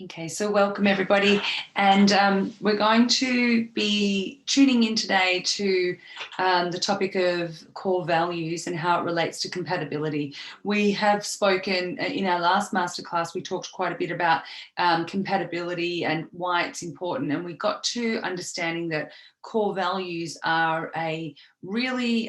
Okay, so welcome everybody, and we're going to be tuning in today to the topic of core values and how it relates to compatibility. We have spoken in our last masterclass, we talked quite a bit about compatibility and why it's important, and we got to understanding that core values are a really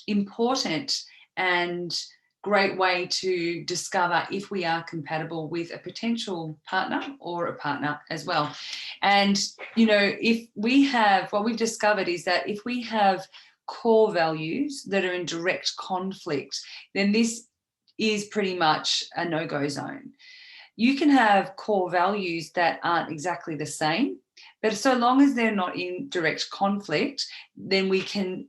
important and great way to discover if we are compatible with a potential partner or a partner as well. And, you know, if we have, what we've discovered is that if we have core values that are in direct conflict, then this is pretty much a no-go zone. You can have core values that aren't exactly the same, but so long as they're not in direct conflict, then we can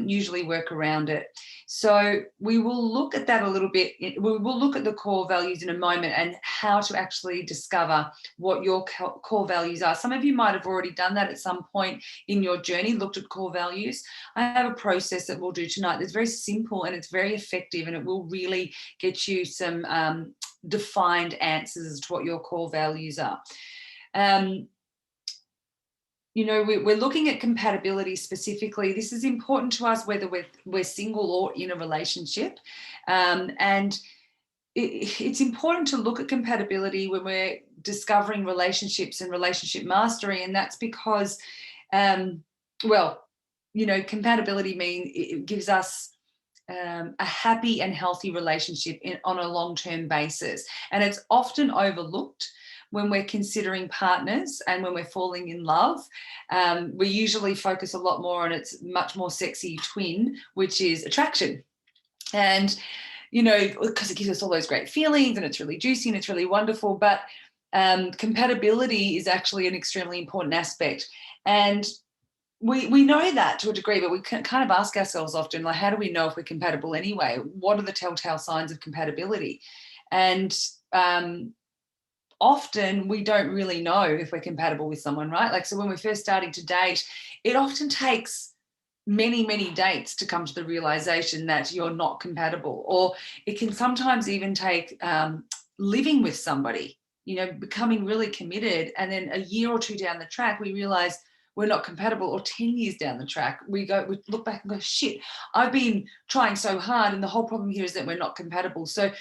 usually work around it. So we will look at that a little bit. We will look at the core values in a moment and how to actually discover what your core values are. Some of you might have already done that at some point in your journey, looked at core values. I have a process that we'll do tonight that's very simple and it's very effective, and it will really get you some defined answers as to what your core values are. You know, we're looking at compatibility specifically. This is important to us whether we're single or in a relationship. And it's important to look at compatibility when we're discovering relationships and relationship mastery. And that's because, well, you know, compatibility means it gives us a happy and healthy relationship on a long-term basis. And it's often overlooked when we're considering partners and when we're falling in love. We usually focus a lot more on its much more sexy twin, which is attraction. And, you know, because it gives us all those great feelings and it's really juicy and it's really wonderful, but compatibility is actually an extremely important aspect. And we know that to a degree, but we can kind of ask ourselves often, like, how do we know if we're compatible anyway? What are the telltale signs of compatibility? And often we don't really know if we're compatible with someone, right? Like, so when we're first starting to date, it often takes many, many dates to come to the realization that you're not compatible. Or it can sometimes even take living with somebody, you know, becoming really committed. And then a year or two down the track, we realize we're not compatible, or 10 years down the track, we look back and go, shit, I've been trying so hard. And the whole problem here is that we're not compatible. So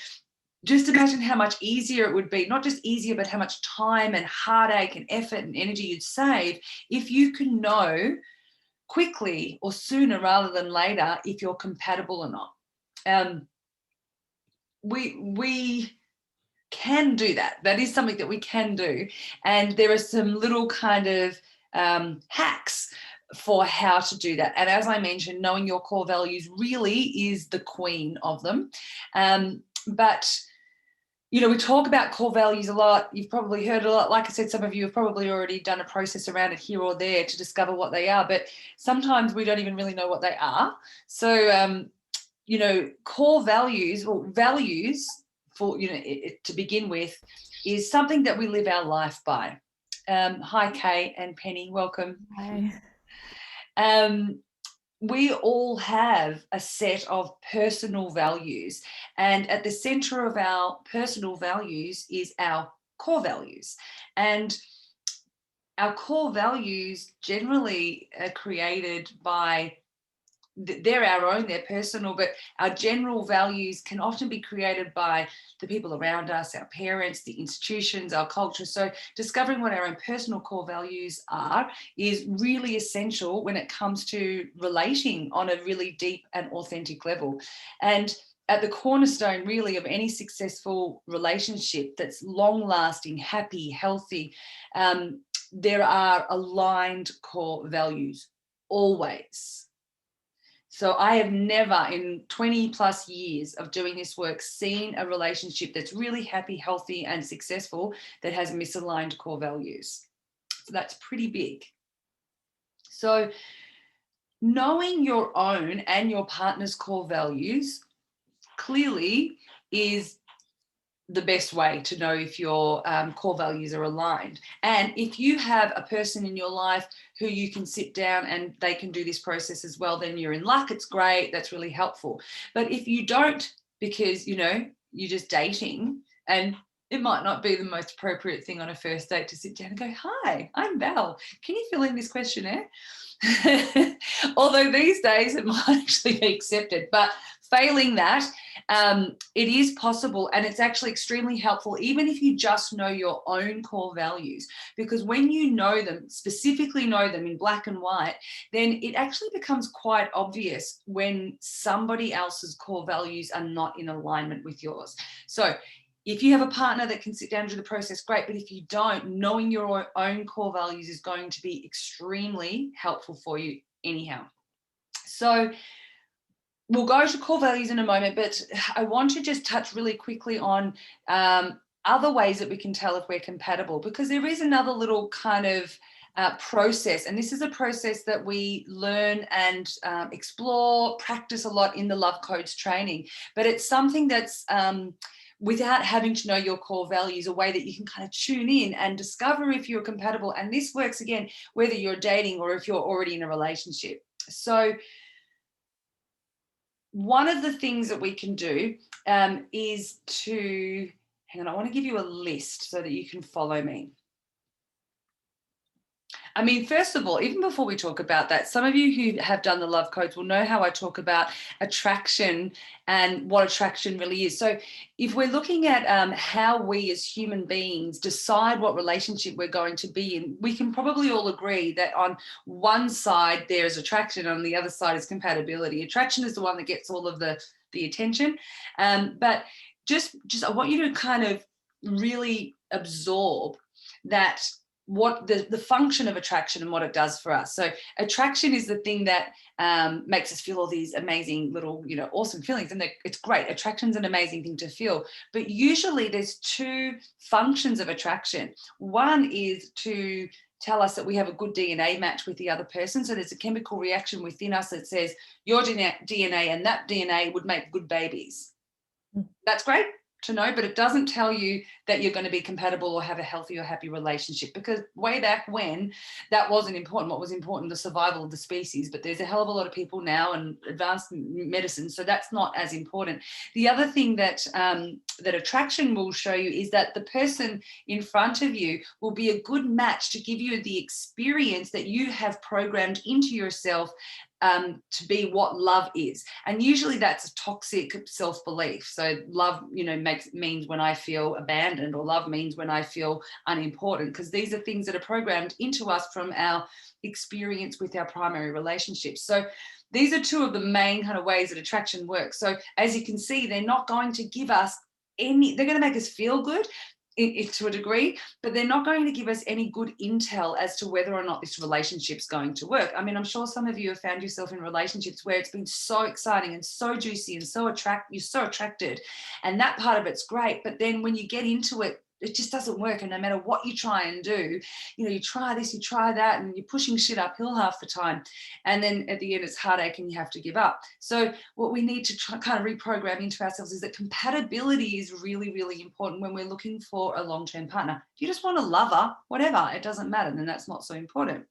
just imagine how much easier it would be, not just easier, but how much time and heartache and effort and energy you'd save if you can know quickly or sooner rather than later if you're compatible or not. We can do that. That is something that we can do. And there are some little kind of hacks for how to do that. And as I mentioned, knowing your core values really is the queen of them. But you know, we talk about core values a lot. You've probably heard a lot. Like I said, some of you have probably already done a process around it here or there to discover what they are, but sometimes we don't even really know what they are. So, you know, core values, or values for, you know, to begin with, is something that we live our life by. Hi, Kay and Penny, welcome. Hi. We all have a set of personal values, and at the center of our personal values is our core values. And our core values generally are created by, they're our own, they're personal, but our general values can often be created by the people around us, our parents, the institutions, our culture. So discovering what our own personal core values are is really essential when it comes to relating on a really deep and authentic level. And at the cornerstone really of any successful relationship that's long lasting, happy, healthy, there are aligned core values always. So I have never, in 20 plus years of doing this work, seen a relationship that's really happy, healthy, and successful that has misaligned core values. So that's pretty big. So knowing your own and your partner's core values clearly is the best way to know if your core values are aligned. And if you have a person in your life who you can sit down and they can do this process as well, then you're in luck. It's great. That's really helpful. But if you don't, because, you know, you're just dating and It might not be the most appropriate thing on a first date to sit down and go, "Hi, I'm Val. Can you fill in this questionnaire?" Although these days it might actually be accepted, but failing that, it is possible, and it's actually extremely helpful, even if you just know your own core values, because when you know them, specifically know them in black and white, then it actually becomes quite obvious when somebody else's core values are not in alignment with yours. So if you have a partner that can sit down and do the process, great. But if you don't, knowing your own core values is going to be extremely helpful for you anyhow. So we'll go to core values in a moment, but I want to just touch really quickly on other ways that we can tell if we're compatible, because there is another little kind of process, and this is a process that we learn and explore, practice a lot in the Love Codes training, but it's something that's without having to know your core values, a way that you can kind of tune in and discover if you're compatible. And this works, again, whether you're dating or if you're already in a relationship. So one of the things that we can do is to, hang on, I want to give you a list so that you can follow me. I mean, first of all, even before we talk about that, some of you who have done the Love Codes will know how I talk about attraction and what attraction really is. So if we're looking at how we as human beings decide what relationship we're going to be in, we can probably all agree that on one side there is attraction, on the other side is compatibility. Attraction is the one that gets all of the attention. But just I want you to kind of really absorb that, what the function of attraction and what it does for us. So attraction is the thing that makes us feel all these amazing little, awesome feelings. And it's great. Attraction's an amazing thing to feel. But usually there's two functions of attraction. One is to tell us that we have a good DNA match with the other person. So there's a chemical reaction within us that says your DNA and that DNA would make good babies. That's great to know, but it doesn't tell you that you're going to be compatible or have a healthy or happy relationship, because way back when that wasn't important. What was important, the survival of the species. But there's a hell of a lot of people now and advanced medicine, so that's not as important. The other thing that that attraction will show you is that the person in front of you will be a good match to give you the experience that you have programmed into yourself to be what love is. And usually that's a toxic self-belief. So love, means when I feel abandoned, or love means when I feel unimportant, because these are things that are programmed into us from our experience with our primary relationships. So these are two of the main kind of ways that attraction works. So as you can see, they're not going to give us they're going to make us feel good to a degree, but they're not going to give us any good intel as to whether or not this relationship's going to work. I mean, I'm sure some of you have found yourself in relationships where it's been so exciting and so juicy and you're so attracted, and that part of it's great. But then when you get into it, it just doesn't work. And no matter what you try and do, you try this, you try that, and you're pushing shit uphill half the time. And then at the end, it's heartache and you have to give up. So what we need to kind of reprogram into ourselves is that compatibility is really, really important when we're looking for a long-term partner. If you just want a lover, whatever, it doesn't matter, then that's not so important.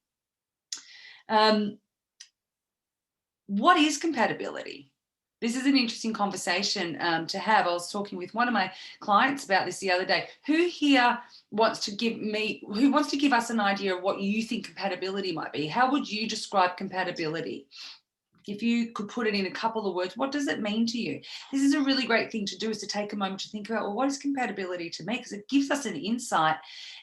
What is compatibility? This is an interesting conversation to have. I was talking with one of my clients about this the other day. Who here wants to give us an idea of what you think compatibility might be? How would you describe compatibility? If you could put it in a couple of words, what does it mean to you? This is a really great thing to do, is to take a moment to think about, well, what is compatibility to me? Because it gives us an insight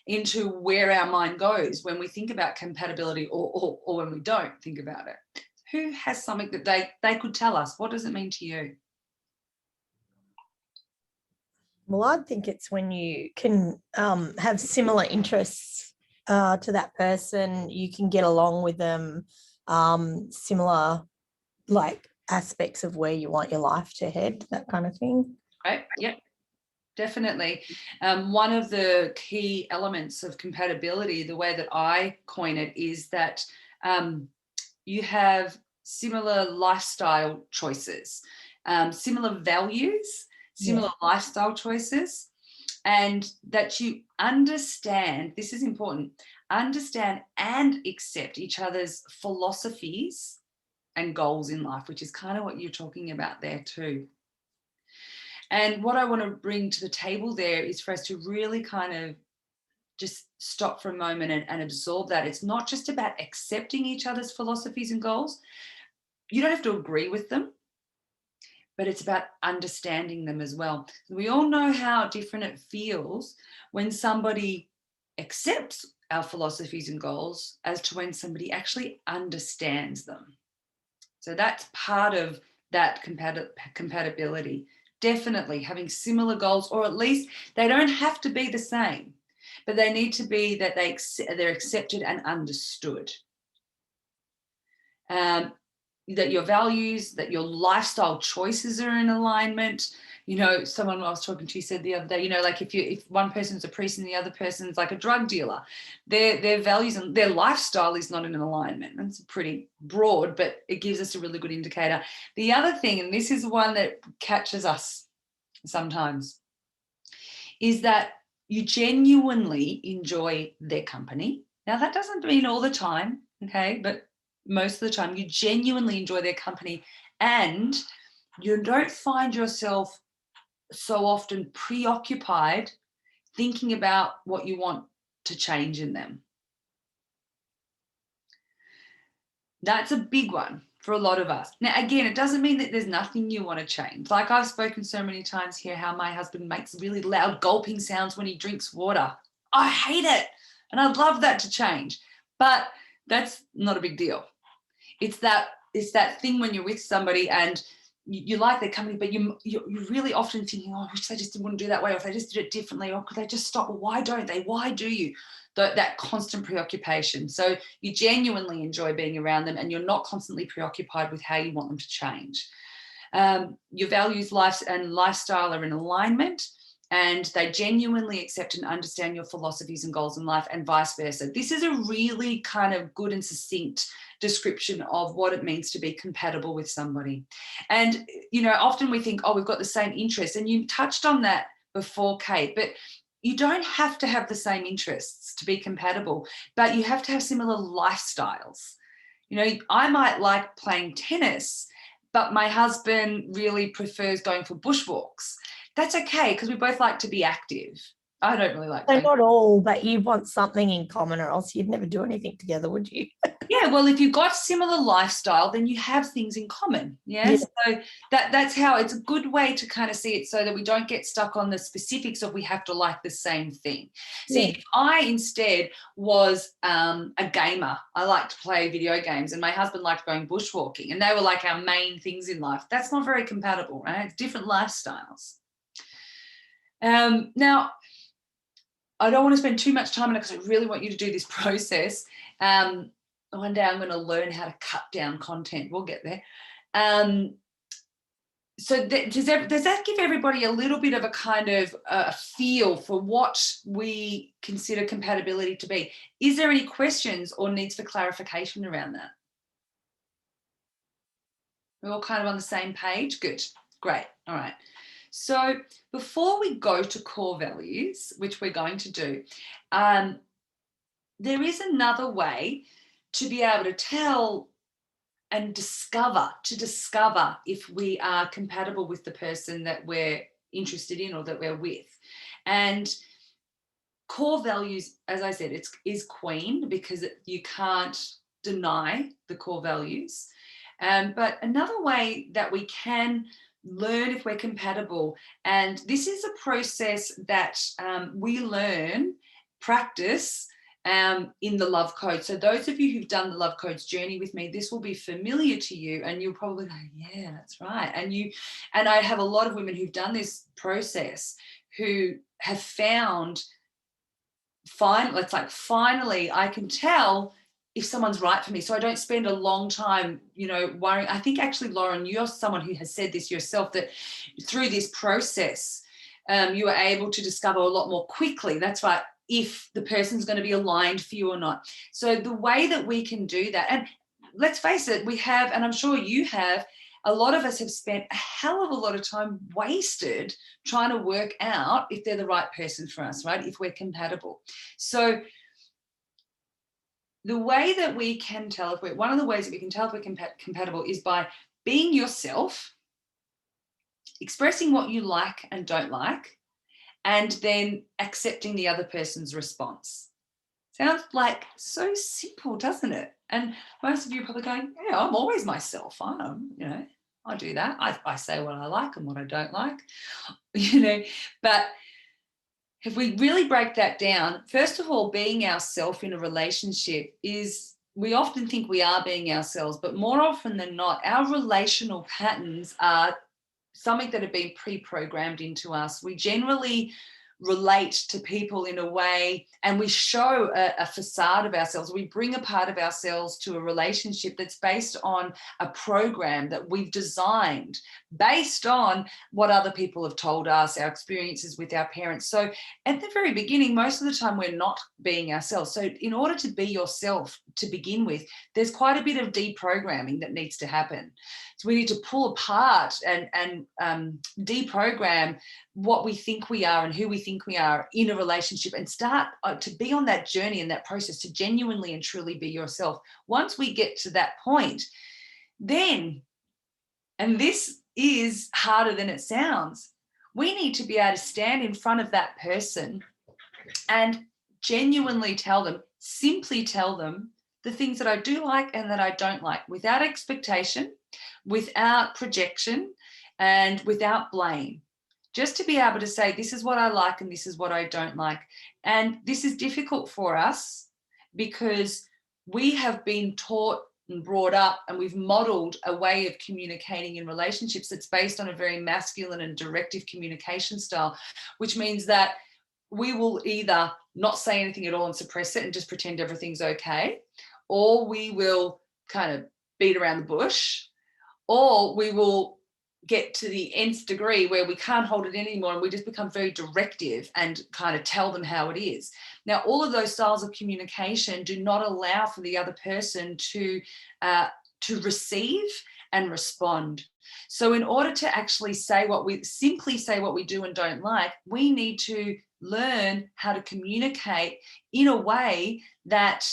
into where our mind goes when we think about compatibility or when we don't think about it. Who has something that they could tell us? What does it mean to you? Well, I think it's when you can have similar interests to that person. You can get along with them, similar aspects of where you want your life to head, that kind of thing. Right. Yeah, definitely. One of the key elements of compatibility, the way that I coin it, is that you have similar lifestyle choices, similar values, similar lifestyle choices, and that you understand, this is important, understand and accept each other's philosophies and goals in life, which is kind of what you're talking about there too. And what I want to bring to the table there is for us to really kind of just stop for a moment and absorb that. It's not just about accepting each other's philosophies and goals. You don't have to agree with them, but it's about understanding them as well. We all know how different it feels when somebody accepts our philosophies and goals as to when somebody actually understands them. So that's part of that compatibility. Definitely having similar goals, or at least they don't have to be the same, but they need to be that they're accepted and understood. That your values, that your lifestyle choices are in alignment. You know, someone I was talking to said the other day, you know, like if one person's a priest and the other person's like a drug dealer, their values and their lifestyle is not in alignment. That's pretty broad, but it gives us a really good indicator. The other thing, and this is one that catches us sometimes, is that you genuinely enjoy their company. Now, that doesn't mean all the time, okay, but most of the time you genuinely enjoy their company, and you don't find yourself so often preoccupied thinking about what you want to change in them. That's a big one for a lot of us. Now, again, it doesn't mean that there's nothing you want to change. Like I've spoken so many times here how my husband makes really loud gulping sounds when he drinks water. I hate it. And I'd love that to change. But that's not a big deal. It's that thing when you're with somebody and you like their company, but you're really often thinking, oh, I wish they just wouldn't do that way, or if they just did it differently, or could they just stop? Or why don't they? Why do you? That constant preoccupation. So you genuinely enjoy being around them and you're not constantly preoccupied with how you want them to change. Your values, life, and lifestyle are in alignment, and they genuinely accept and understand your philosophies and goals in life, and vice versa. This is a really kind of good and succinct description of what it means to be compatible with somebody. And, you know, often we think, oh, we've got the same interests. And you touched on that before, Kate, but you don't have to have the same interests to be compatible, but you have to have similar lifestyles. You know, I might like playing tennis, but my husband really prefers going for bushwalks. That's okay, because we both like to be active. I don't really like So playing. not all, but you want something in common, or else you'd never do anything together, would you? Yeah, well, if you've got similar lifestyle, then you have things in common. Yeah. So that's how it's a good way to kind of see it, so that we don't get stuck on the specifics of we have to like the same thing. See, if I instead was a gamer, I like to play video games, and my husband liked going bushwalking, and they were like our main things in life. That's not very compatible, right? It's different lifestyles. Now, I don't want to spend too much time on it because I really want you to do this process. One day I'm going to learn how to cut down content. We'll get there. So does that give everybody a little bit of a kind of a feel for what we consider compatibility to be? Is there any questions or needs for clarification around that? We're all kind of on the same page? Good. Great. All right. So before we go to core values, which we're going to do, there is another way to be able to tell and discover if we are compatible with the person that we're interested in or that we're with. And core values, as I said, is queen, because you can't deny the core values. But another way that we can learn if we're compatible, and this is a process that we learn, practice, in the Love Code. So those of you who've done the Love Codes journey with me, this will be familiar to you, and you'll probably go, yeah, that's right. And I have a lot of women who've done this process who have found, finally I can tell if someone's right for me. So I don't spend a long time, worrying. I think actually, Lauren, you're someone who has said this yourself, that through this process, you are able to discover a lot more quickly. That's right. If the person's going to be aligned for you or not. So the way that we can do that, and let's face it, we have, and I'm sure you have, a lot of us have spent a hell of a lot of time wasted trying to work out if they're the right person for us, right? If we're compatible. So the way that we can tell one of the ways that we can tell if we're compatible is by being yourself, expressing what you like and don't like, and then accepting the other person's response. Sounds like so simple, doesn't it? And most of you are probably going, yeah, I'm always myself. I do that. I say what I like and what I don't like, but if we really break that down, first of all, being ourselves in a relationship is, we often think we are being ourselves, but more often than not, our relational patterns are something that have been pre-programmed into us. We generally relate to people in a way, and we show a facade of ourselves. We bring a part of ourselves to a relationship that's based on a program that we've designed based on what other people have told us, our experiences with our parents. So at the very beginning, most of the time we're not being ourselves. So in order to be yourself to begin with, there's quite a bit of deprogramming that needs to happen. So we need to pull apart and deprogram what we think we are and who we think we are in a relationship, and start to be on that journey and that process to genuinely and truly be yourself. Once we get to that point, then, and this is harder than it sounds, we need to be able to stand in front of that person and genuinely tell them, simply tell them the things that I do like and that I don't like, without expectation, without projection, and without blame. Just to be able to say, this is what I like and this is what I don't like. And this is difficult for us because we have been taught and brought up, and we've modeled a way of communicating in relationships that's based on a very masculine and directive communication style, which means that we will either not say anything at all and suppress it and just pretend everything's okay, or we will kind of beat around the bush, or we will get to the nth degree where we can't hold it anymore and we just become very directive and kind of tell them how it is. Now, all of those styles of communication do not allow for the other person to receive and respond. So in order to actually simply say what we do and don't like, we need to learn how to communicate in a way that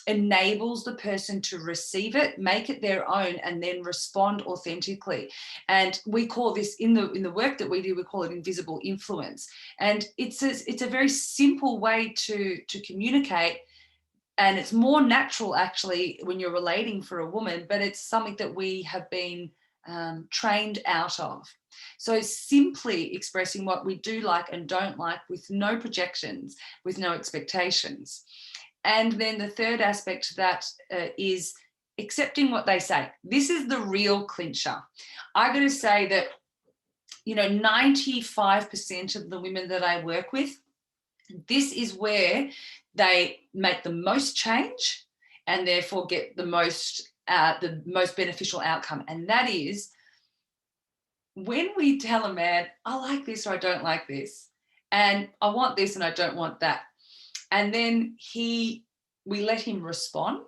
enables the person to receive it, make it their own, and then respond authentically. And we call this, in the work that we do, we call it invisible influence. And it's a very simple way to communicate, and it's more natural actually when you're relating for a woman, but it's something that we have been trained out of. So simply expressing what we do like and don't like, with no projections, with no expectations. And then the third aspect to that is accepting what they say. This is the real clincher. I'm going to say that, 95% of the women that I work with, this is where they make the most change and therefore get the most beneficial outcome. And that is when we tell a man, I like this or I don't like this, and I want this and I don't want that. And then we let him respond.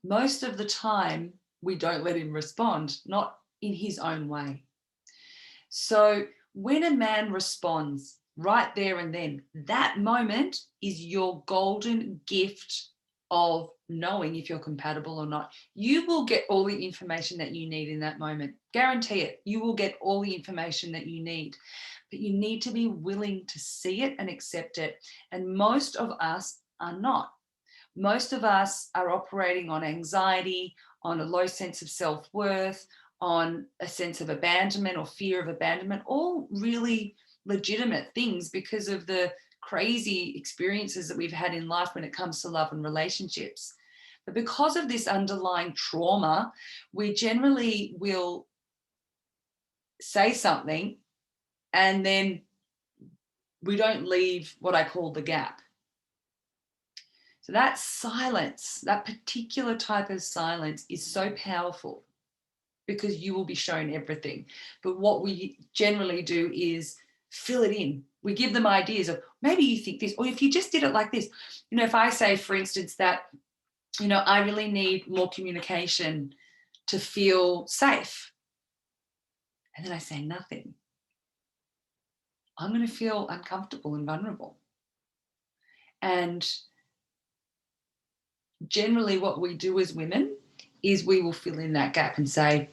Most of the time, we don't let him respond, not in his own way. So when a man responds right there and then, that moment is your golden gift of knowing if you're compatible or not. You will get all the information that you need in that moment. Guarantee it. You will get all the information that you need. But you need to be willing to see it and accept it. And most of us are not. Most of us are operating on anxiety, on a low sense of self-worth, on a sense of abandonment or fear of abandonment, all really legitimate things because of the crazy experiences that we've had in life when it comes to love and relationships. But because of this underlying trauma, we generally will say something and then we don't leave what I call the gap. So that silence, that particular type of silence, is so powerful because you will be shown everything. But what we generally do is fill it in. We give them ideas of, maybe you think this, or if you just did it like this. If I say, for instance, that, I really need more communication to feel safe, and then I say nothing, I'm going to feel uncomfortable and vulnerable. And generally what we do as women is we will fill in that gap and say,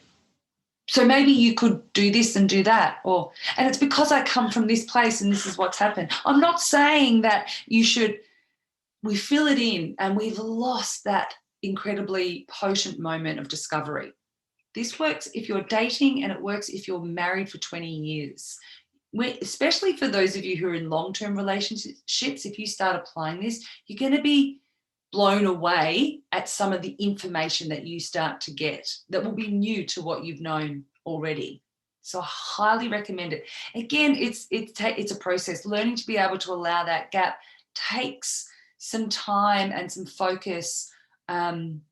so maybe you could do this and do that, and it's because I come from this place and this is what's happened. I'm not saying that we fill it in and we've lost that incredibly potent moment of discovery. This works if you're dating, and it works if you're married for 20 years. Especially for those of you who are in long-term relationships, if you start applying this, you're going to be blown away at some of the information that you start to get that will be new to what you've known already. So I highly recommend it. Again, it's a process. Learning to be able to allow that gap takes some time and some focus on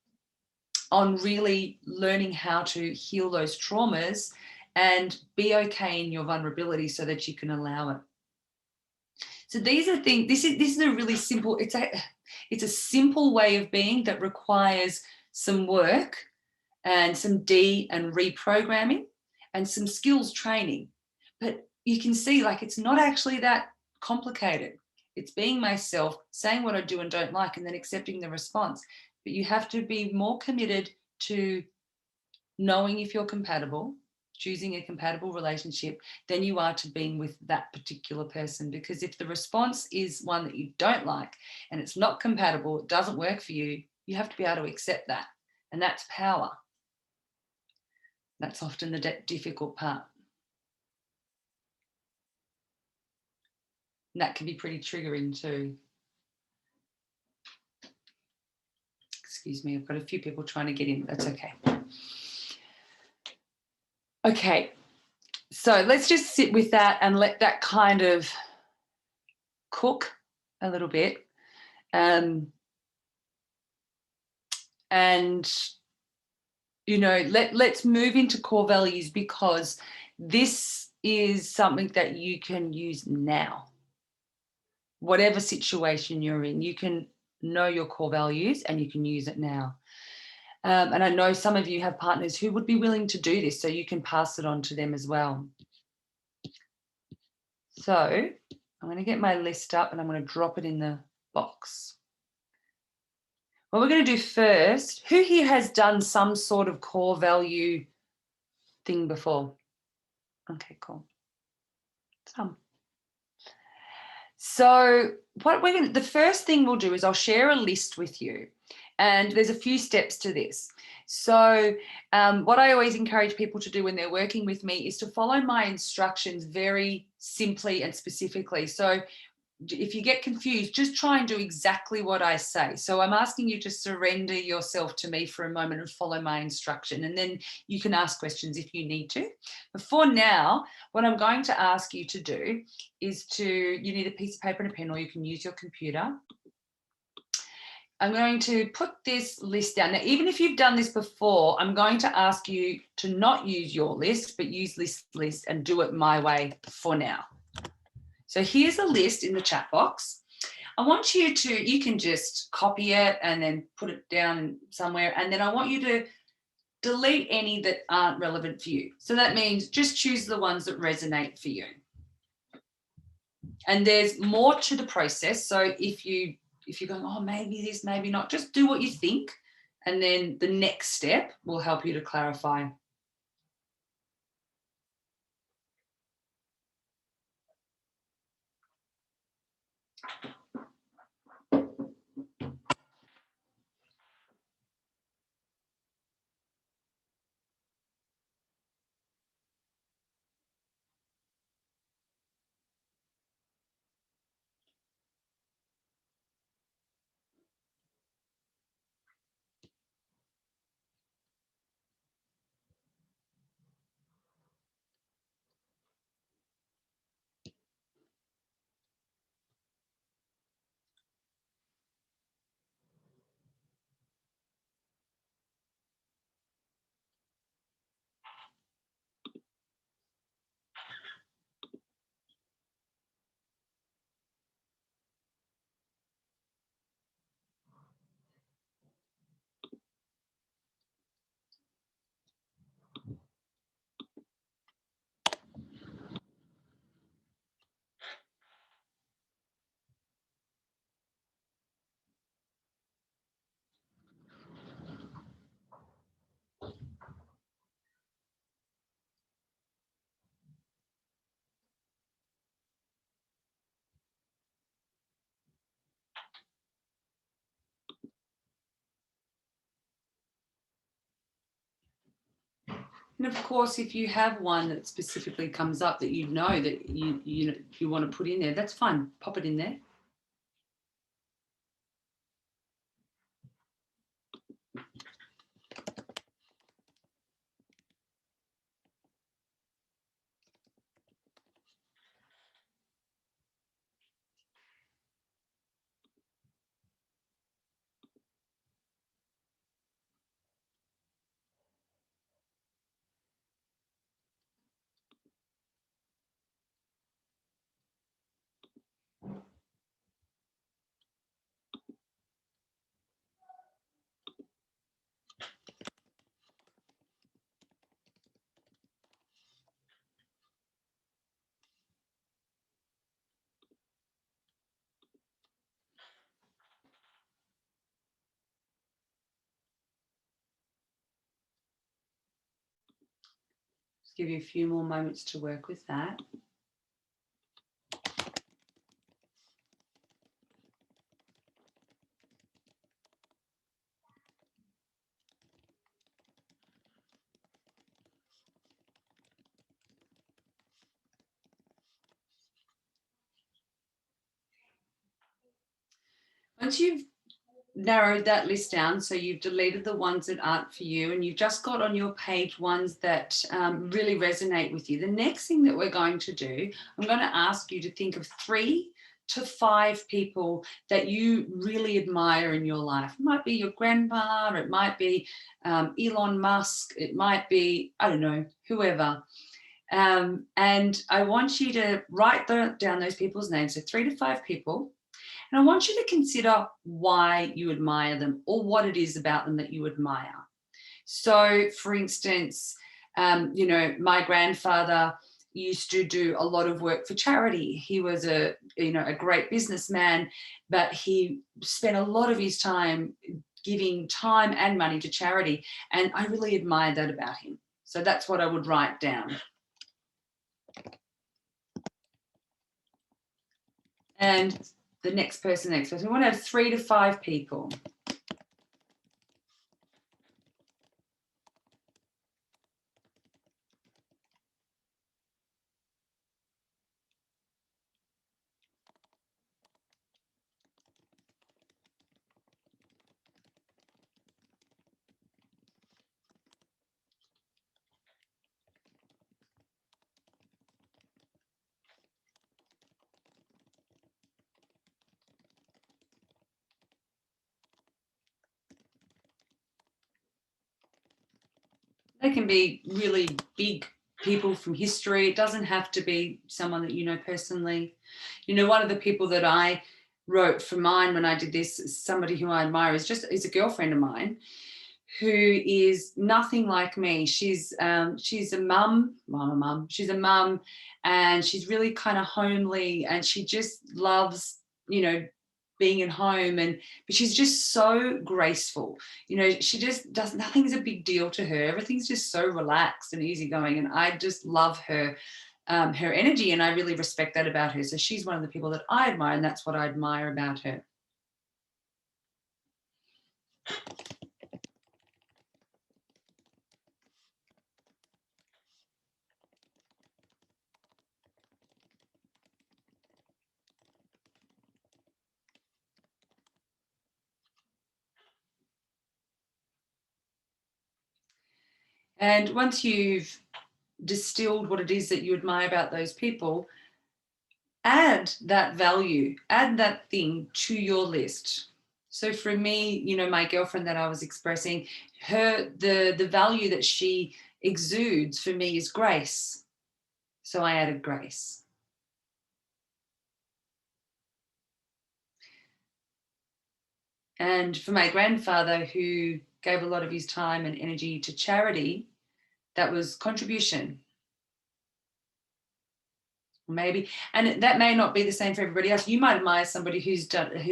really learning how to heal those traumas and be okay in your vulnerability so that you can allow it. So these are things, this is a really simple, it's a simple way of being that requires some work and some and reprogramming and some skills training. But you can see, like, it's not actually that complicated. It's being myself, saying what I do and don't like, and then accepting the response. But you have to be more committed to knowing if you're compatible, choosing a compatible relationship, than you are to being with that particular person. Because if the response is one that you don't like and it's not compatible, it doesn't work for you, you have to be able to accept that. And that's power. That's often the difficult part. And that can be pretty triggering too. Excuse me, I've got a few people trying to get in. That's okay. Okay, so let's just sit with that and let that kind of cook a little bit. And, you know, let's move into core values, because this is something that you can use now. Whatever situation you're in, you can know your core values and you can use it now. And I know some of you have partners who would be willing to do this, so you can pass it on to them as well. So I'm going to get my list up and I'm going to drop it in the box. What we're going to do first, who here has done some sort of core value thing before? Okay, cool. Some. So the first thing we'll do is I'll share a list with you, and there's a few steps to this. So what I always encourage people to do when they're working with me is to follow my instructions very simply and specifically. So if you get confused, just try and do exactly what I say. So I'm asking you to surrender yourself to me for a moment and follow my instruction, and then you can ask questions if you need to. But for now, what I'm going to ask you to do is you need a piece of paper and a pen, or you can use your computer. I'm going to put this list down. Now, even if you've done this before, I'm going to ask you to not use your list, but use this list and do it my way for now. So here's a list in the chat box. I want you can just copy it and then put it down somewhere. And then I want you to delete any that aren't relevant for you. So that means just choose the ones that resonate for you. And there's more to the process. So if you're going, oh, maybe this, maybe not, just do what you think. And then the next step will help you to clarify. And of course, if you have one that specifically comes up that you know that you want to put in there, that's fine. Pop it in there. Just give you a few more moments to work with that. Once you've narrowed that list down, so you've deleted the ones that aren't for you and you've just got on your page ones that really resonate with you, the next thing that we're going to do, I'm going to ask you to think of 3 to 5 people that you really admire in your life. It might be your grandma, it might be Elon Musk, it might be, I don't know, whoever. And I want you to write down those people's names, so 3 to 5 people. And I want you to consider why you admire them or what it is about them that you admire. So, for instance, my grandfather used to do a lot of work for charity. He was a great businessman, but he spent a lot of his time giving time and money to charity. And I really admired that about him. So that's what I would write down. And the next person. We want to have 3 to 5 people. They can be really big people from history. It doesn't have to be someone that you know personally. One of the people that I wrote for mine when I did this, somebody who I admire is a girlfriend of mine who is nothing like me. She's a mum. Well, I'm a mum. She's a mum, and she's really kind of homely, and she just loves, being at home, but she's just so graceful. She just does, nothing's a big deal to her. Everything's just so relaxed and easygoing, and I just love her energy, and I really respect that about her. So she's one of the people that I admire, and that's what I admire about her. And once you've distilled what it is that you admire about those people, add that value, add that thing to your list. So for me, my girlfriend that I was expressing, the value that she exudes for me is grace. So I added grace. And for my grandfather, who gave a lot of his time and energy to charity, that was contribution. Maybe, and that may not be the same for everybody else. You might admire somebody who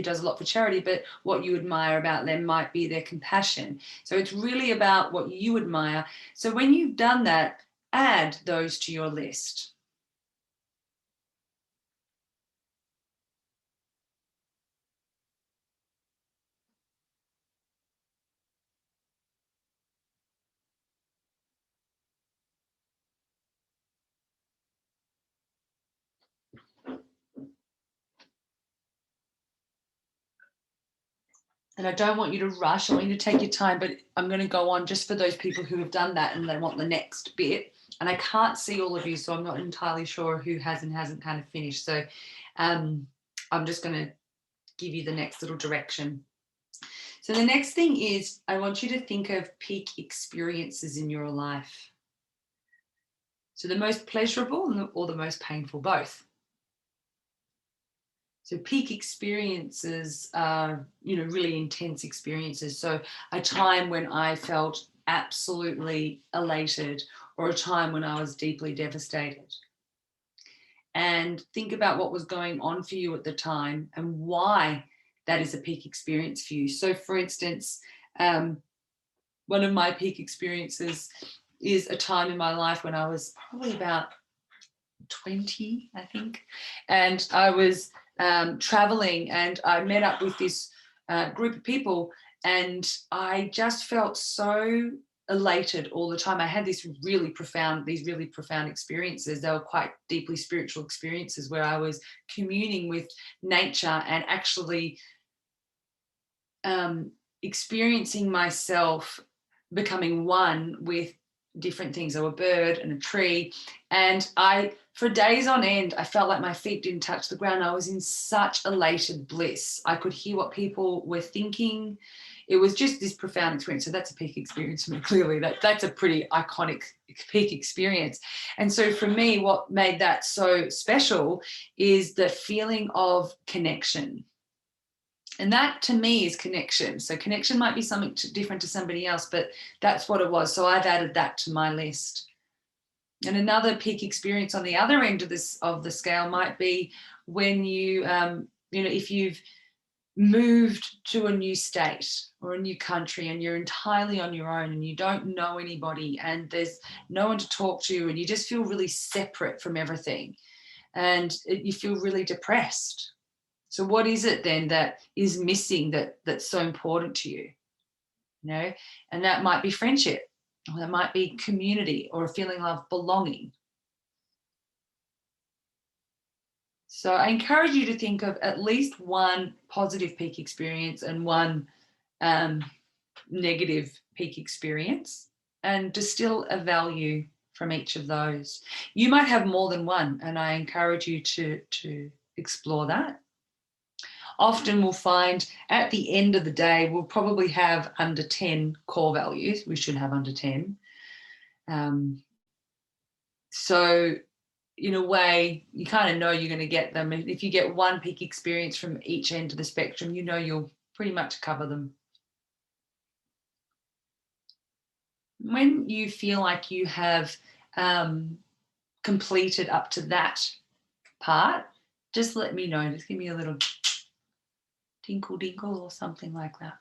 does a lot for charity, but what you admire about them might be their compassion. So it's really about what you admire. So when you've done that, add those to your list. And I don't want you to rush. I want you to take your time, but I'm going to go on just for those people who have done that and they want the next bit. And I can't see all of you, so I'm not entirely sure who has and hasn't kind of finished. So I'm just going to give you the next little direction. So the next thing is I want you to think of peak experiences in your life. So the most pleasurable or the most painful, both. So peak experiences are, really intense experiences. So a time when I felt absolutely elated, or a time when I was deeply devastated. And think about what was going on for you at the time and why that is a peak experience for you. So for instance, one of my peak experiences is a time in my life when I was probably about 20, I think. And I was traveling, and I met up with this group of people, and I just felt so elated all the time. I had these really profound experiences. They were quite deeply spiritual experiences where I was communing with nature and actually experiencing myself becoming one with different things. I was a bird and a tree, and for days on end, I felt like my feet didn't touch the ground. I was in such elated bliss. I could hear what people were thinking. It was just this profound experience. So that's a peak experience for me, clearly. That's a pretty iconic peak experience. And so for me, what made that so special is the feeling of connection. And that to me is connection. So connection might be something different to somebody else, but that's what it was. So I've added that to my list. And another peak experience on the other end of the scale might be when you, if you've moved to a new state or a new country and you're entirely on your own and you don't know anybody and there's no one to talk to and you just feel really separate from everything and you feel really depressed. So what is it then that is missing that's so important to you? And that might be friendship, or that might be community, or a feeling of belonging. So I encourage you to think of at least one positive peak experience and one negative peak experience, and distill a value from each of those. You might have more than one, and I encourage you to explore that. Often we'll find at the end of the day, we'll probably have under 10 core values. We should have under 10. So in a way, you kind of know you're going to get them. And if you get one peak experience from each end of the spectrum, you'll pretty much cover them. When you feel like you have completed up to that part, just let me know. Just give me a little tinkle dinkle or something like that.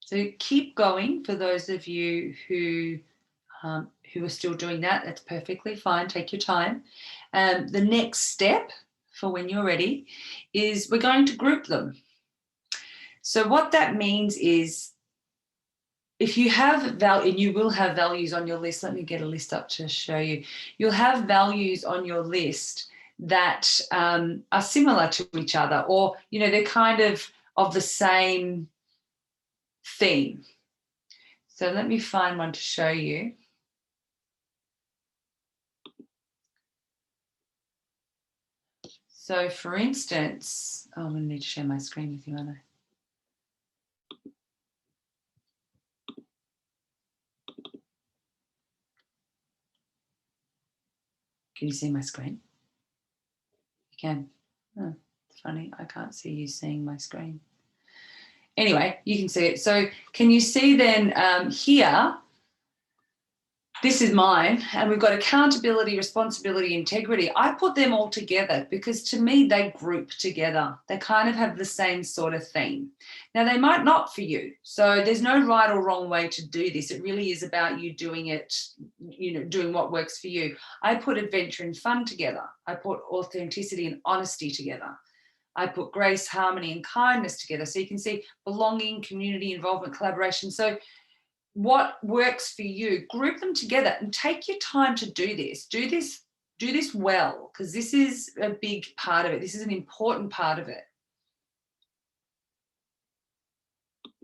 So keep going for those of you who are still doing that. That's perfectly fine. Take your time. The next step for when you're ready is we're going to group them. So what that means is if you have value, and you will have values on your list, let me get a list up to show you. You'll have values on your list that are similar to each other, or, they're kind of the same theme. So let me find one to show you. So for instance, I'm going to need to share my screen with you, aren't I? Can you see my screen? You can. Oh, it's funny. I can't see you seeing my screen. Anyway, you can see it. So can you see then here, this is mine, and we've got accountability, responsibility, integrity. I put them all together because to me, they group together. They kind of have the same sort of theme. Now, they might not for you. So there's no right or wrong way to do this. It really is about you doing it, doing what works for you. I put adventure and fun together. I put authenticity and honesty together. I put grace, harmony, and kindness together. So you can see belonging, community, involvement, collaboration. So what works for you, group them together and take your time to do this. Do this well, because this is a big part of it. This is an important part of it.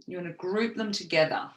You want to group them together.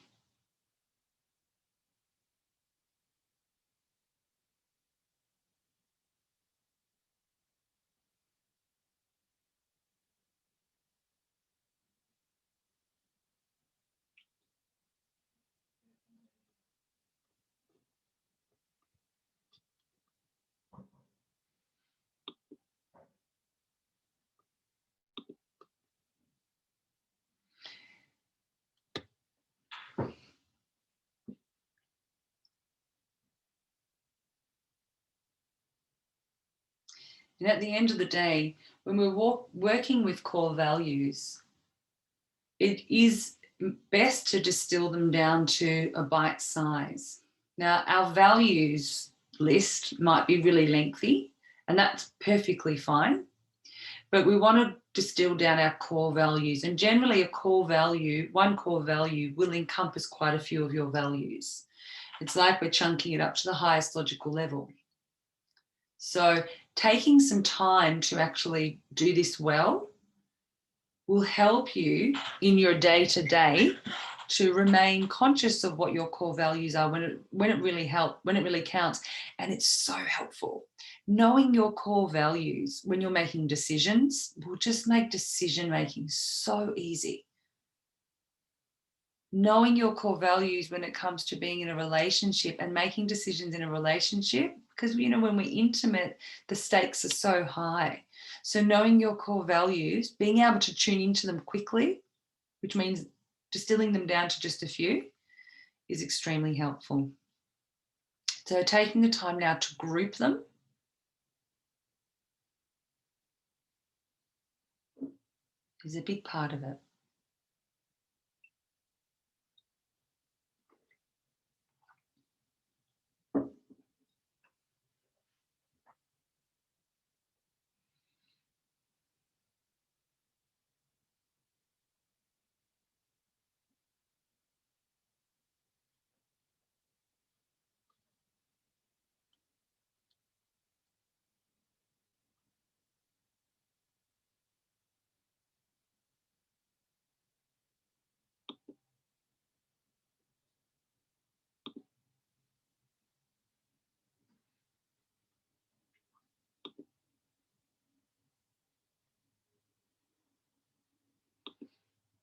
And at the end of the day, when we're working with core values, it is best to distill them down to a bite size. Now, our values list might be really lengthy, and that's perfectly fine. But we want to distill down our core values. And generally, one core value will encompass quite a few of your values. It's like we're chunking it up to the highest logical level. So taking some time to actually do this well will help you in your day-to-day to remain conscious of what your core values are when it really counts. And it's so helpful. Knowing your core values when you're making decisions will just make decision making so easy. Knowing your core values when it comes to being in a relationship and making decisions in a relationship, because when we're intimate, the stakes are so high. So knowing your core values, being able to tune into them quickly, which means distilling them down to just a few, is extremely helpful. So taking the time now to group them is a big part of it.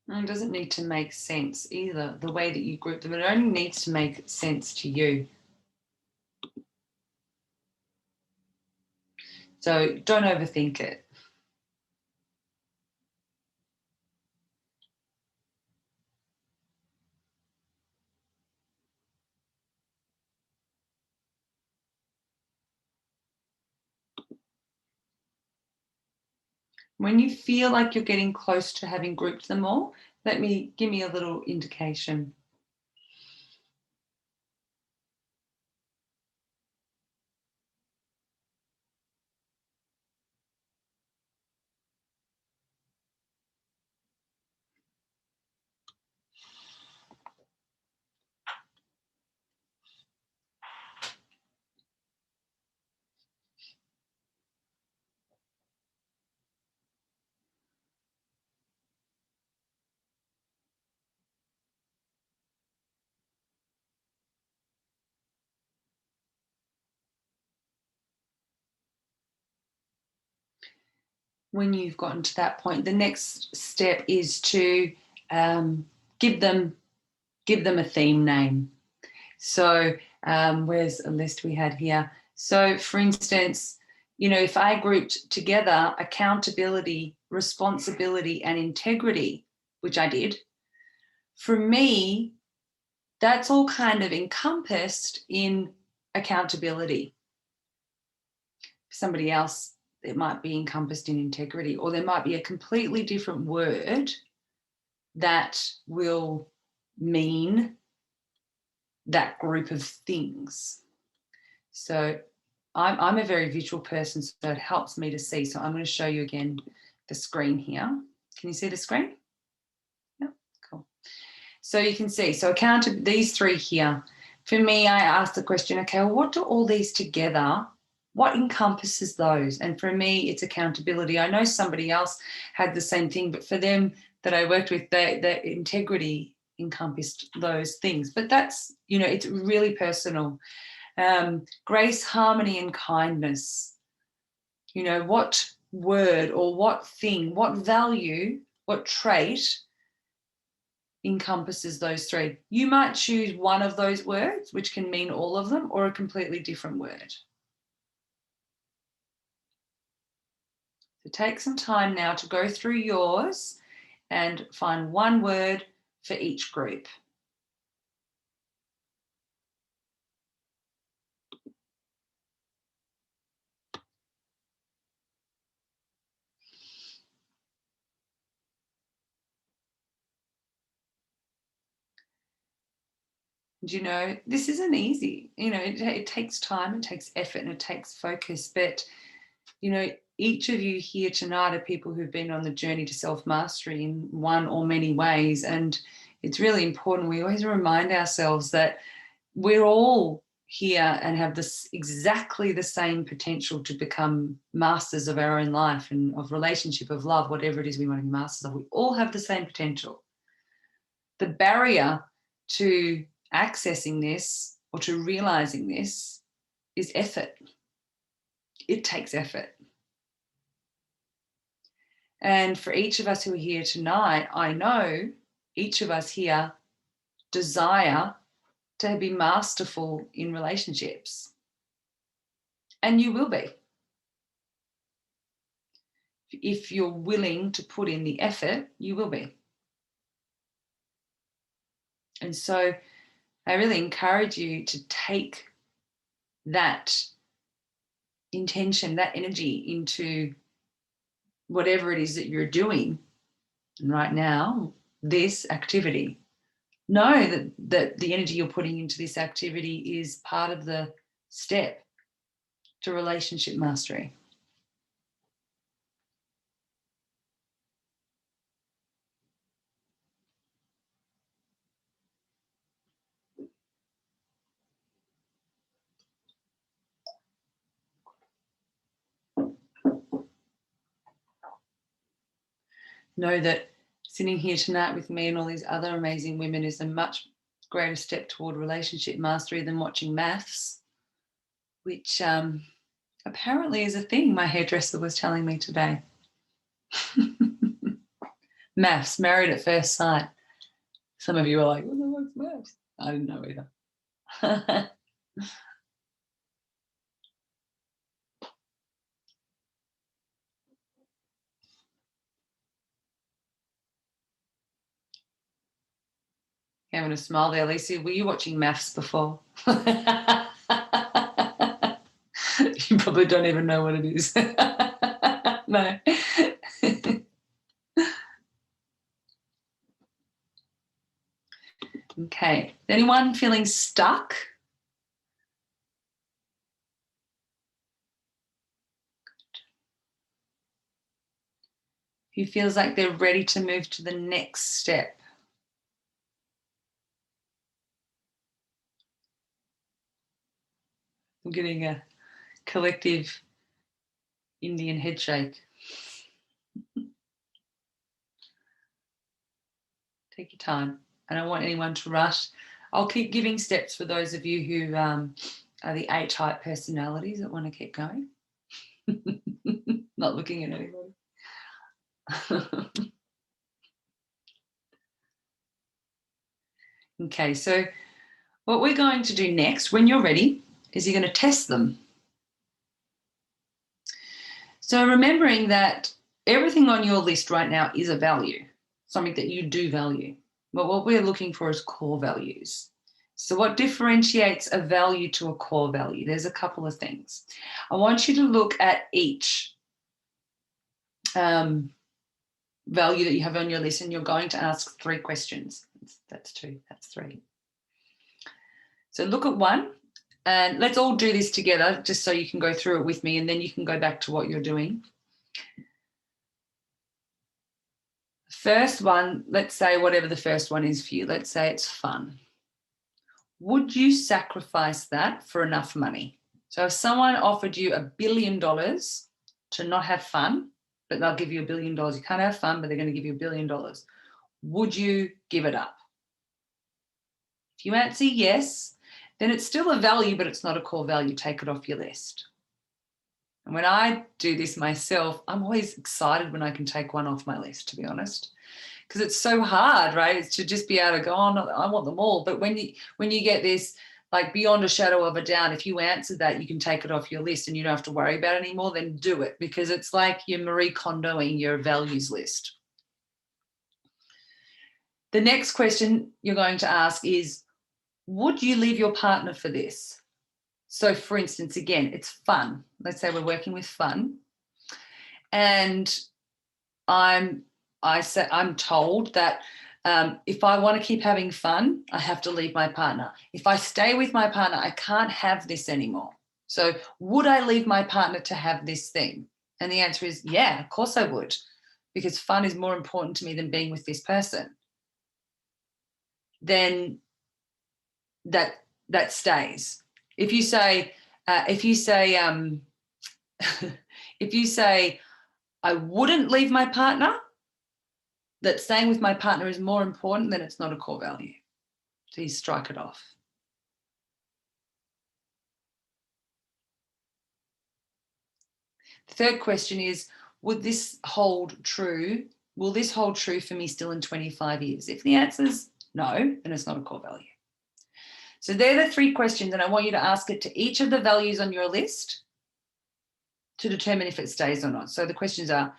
And it doesn't need to make sense either, the way that you group them. It only needs to make sense to you. So don't overthink it. When you feel like you're getting close to having grouped them all, give me a little indication. When you've gotten to that point, the next step is to give them a theme name. So where's a list we had here? So for instance, if I grouped together accountability, responsibility, and integrity, which I did, for me, that's all kind of encompassed in accountability. For somebody else, it might be encompassed in integrity, or there might be a completely different word that will mean that group of things. So I'm a very visual person, so it helps me to see. So I'm going to show you again the screen here. Can you see the screen? Yeah, cool. So you can see, so these three here. For me, I asked the question, okay, well, what do all these together, what encompasses those? And for me, it's accountability. I know somebody else had the same thing, but for them that I worked with, their integrity encompassed those things. But that's, you know, it's really personal. Grace, harmony, and kindness. You know, what word or what thing, what value, what trait encompasses those three? You might choose one of those words, which can mean all of them, or a completely different word. So take some time now to go through yours and find one word for each group. You know, this isn't easy. You know, it takes time, it takes effort, and it takes focus. But, you know, each of you here tonight are people who've been on the journey to self-mastery in one or many ways. And it's really important we always remind ourselves that we're all here and have this exactly the same potential to become masters of our own life and of relationship, of love, whatever it is we want to be masters of. We all have the same potential. The barrier to accessing this or to realizing this is effort. It takes effort. And for each of us who are here tonight, I know each of us here desire to be masterful in relationships. And you will be. If you're willing to put in the effort, you will be. And so I really encourage you to take that intention, that energy into whatever it is that you're doing. And right now, this activity, know that the energy you're putting into this activity is part of the step to relationship mastery. Know that sitting here tonight with me and all these other amazing women is a much greater step toward relationship mastery than watching maths, which apparently is a thing my hairdresser was telling me today. Maths, married at first sight. Some of you are like, what the fuck's maths? I didn't know either. Having a smile there, Lisa. Were you watching maths before? You probably don't even know what it is. No. Okay. Anyone feeling stuck? Who feels like they're ready to move to the next step? I'm getting a collective Indian head shake. Take your time. I don't want anyone to rush. I'll keep giving steps for those of you who are the A-type personalities that want to keep going. Not looking at anybody. Okay, so what we're going to do next, when you're ready, is you're going to test them. So remembering that everything on your list right now is a value, something that you do value. But what we're looking for is core values. So what differentiates a value to a core value? There's a couple of things. I want you to look at each value that you have on your list, and you're going to ask 3 questions. That's 2, that's 3. So look at one, and let's all do this together just so you can go through it with me, and then you can go back to what you're doing. First one, let's say whatever the first one is for you, let's say it's fun. Would you sacrifice that for enough money? So if someone offered you $1 billion to not have fun, but they'll give you $1 billion, you can't have fun, but they're going to give you $1 billion, would you give it up? If you answer yes, then it's still a value, but it's not a core value. Take it off your list. And when I do this myself, I'm always excited when I can take one off my list, to be honest, because it's so hard, right? It's to just be able to go, oh, no, I want them all. But when you get this, like beyond a shadow of a doubt, if you answer that, you can take it off your list and you don't have to worry about it anymore, then do it, because it's like you're Marie Kondoing your values list. The next question you're going to ask is, would you leave your partner for this? So for instance, again, it's fun. Let's say we're working with fun. And I'm told that if I want to keep having fun, I have to leave my partner. If I stay with my partner, I can't have this anymore. So would I leave my partner to have this thing? And the answer is, yeah, of course I would, because fun is more important to me than being with this person. Then that stays. If you say, if you say, I wouldn't leave my partner, that staying with my partner is more important, then it's not a core value. So you strike it off. The third question is, would this hold true? Will this hold true for me still in 25 years? If the answer is no, then it's not a core value. So they're the 3 questions, and I want you to ask it to each of the values on your list to determine if it stays or not. So the questions are,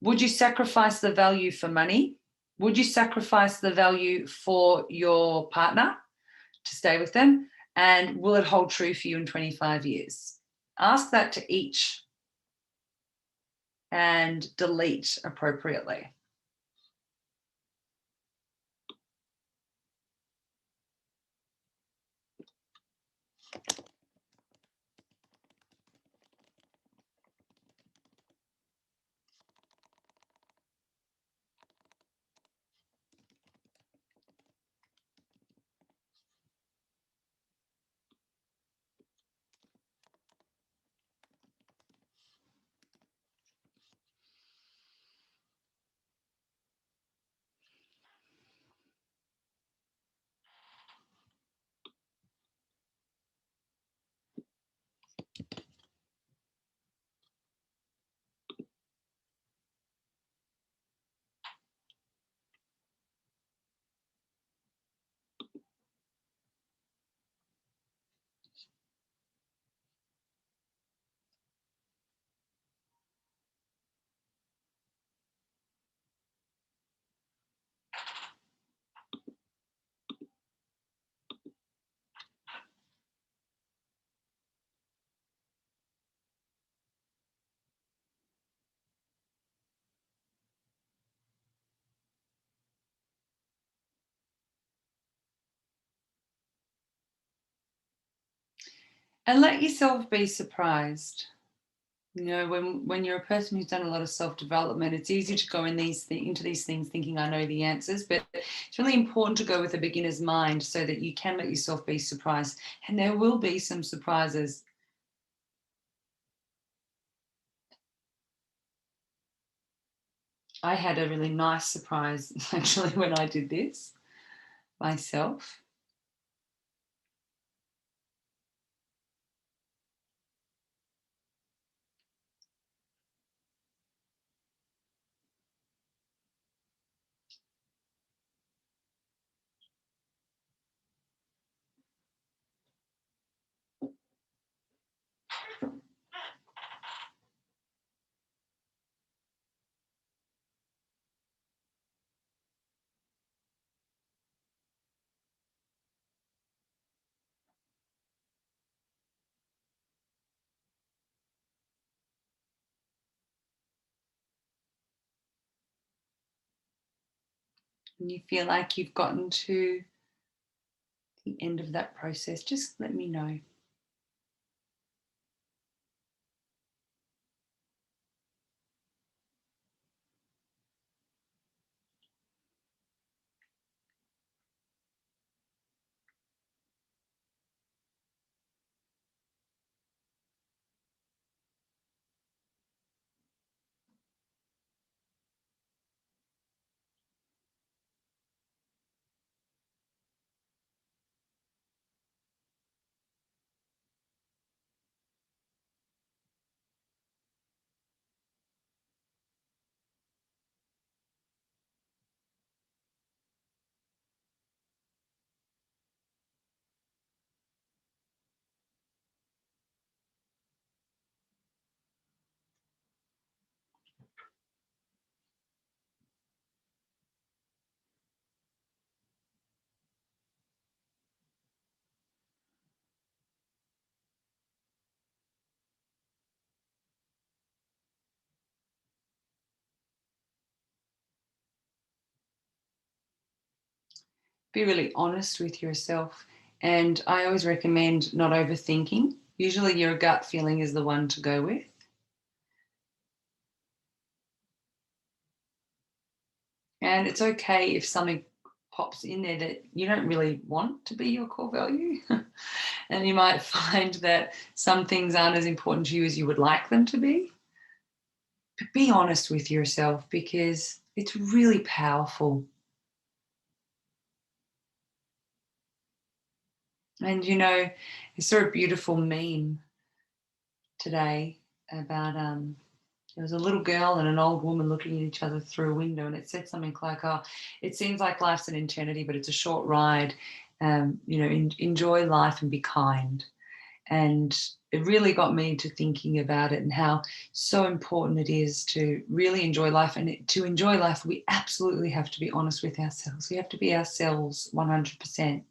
would you sacrifice the value for money? Would you sacrifice the value for your partner to stay with them? And will it hold true for you in 25 years? Ask that to each and delete appropriately. And let yourself be surprised. You know, when you're a person who's done a lot of self-development, it's easy to go into these things thinking I know the answers, but it's really important to go with a beginner's mind so that you can let yourself be surprised. And there will be some surprises. I had a really nice surprise actually when I did this myself. When you feel like you've gotten to the end of that process, just let me know. Be really honest with yourself. And I always recommend not overthinking. Usually your gut feeling is the one to go with. And it's okay if something pops in there that you don't really want to be your core value. And you might find that some things aren't as important to you as you would like them to be. But be honest with yourself because it's really powerful. And you know, I saw a beautiful meme today about there was a little girl and an old woman looking at each other through a window, and it said something like, "Oh, it seems like life's an eternity, but it's a short ride. Enjoy life and be kind." And it really got me to thinking about it and how so important it is to really enjoy life. And to enjoy life, we absolutely have to be honest with ourselves. We have to be ourselves 100%.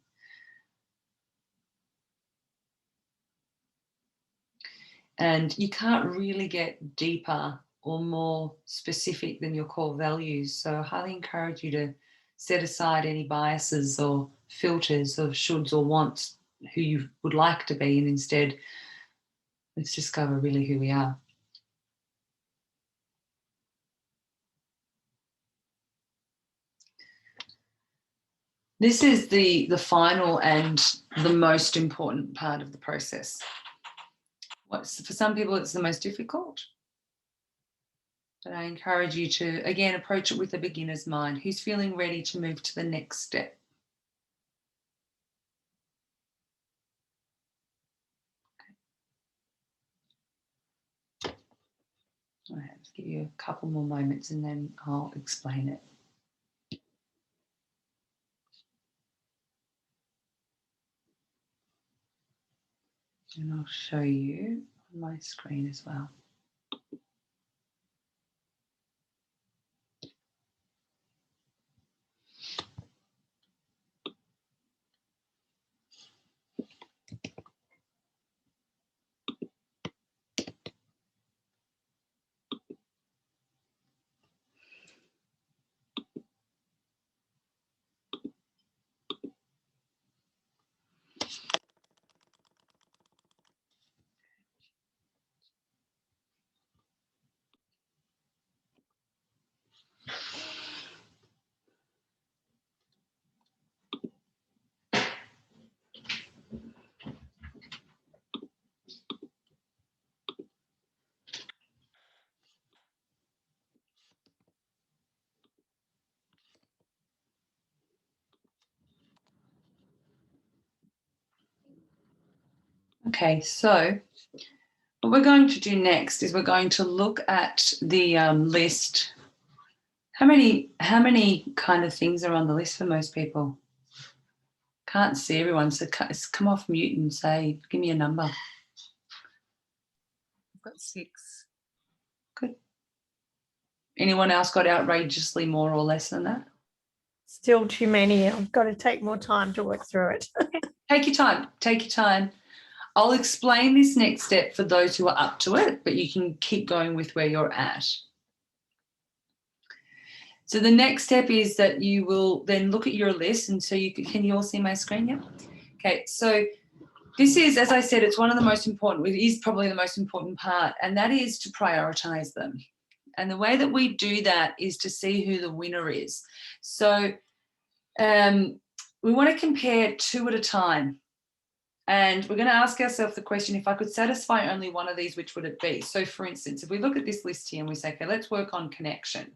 And you can't really get deeper or more specific than your core values. So I highly encourage you to set aside any biases or filters of shoulds or wants who you would like to be, and instead let's discover really who we are. This is the final and the most important part of the process. For some people, it's the most difficult. But I encourage you to, again, approach it with a beginner's mind. Who's feeling ready to move to the next step? All right, let's give you a couple more moments and then I'll explain it. And I'll show you on my screen as well. Okay, so what we're going to do next is we're going to look at the list. How many kind of things are on the list for most people? Can't see everyone, so come off mute and say, give me a number. I've got 6. Good. Anyone else got outrageously more or less than that? Still too many. I've got to take more time to work through it. Take your time. Take your time. I'll explain this next step for those who are up to it, but you can keep going with where you're at. So the next step is that you will then look at your list. And so can you all see my screen? Yeah. Okay. So this is, as I said, it's one of the most important, it is probably the most important part, and that is to prioritize them. And the way that we do that is to see who the winner is. So we want to compare 2 at a time. And we're going to ask ourselves the question, if I could satisfy only one of these, which would it be? So for instance, if we look at this list here and we say, okay, let's work on connection.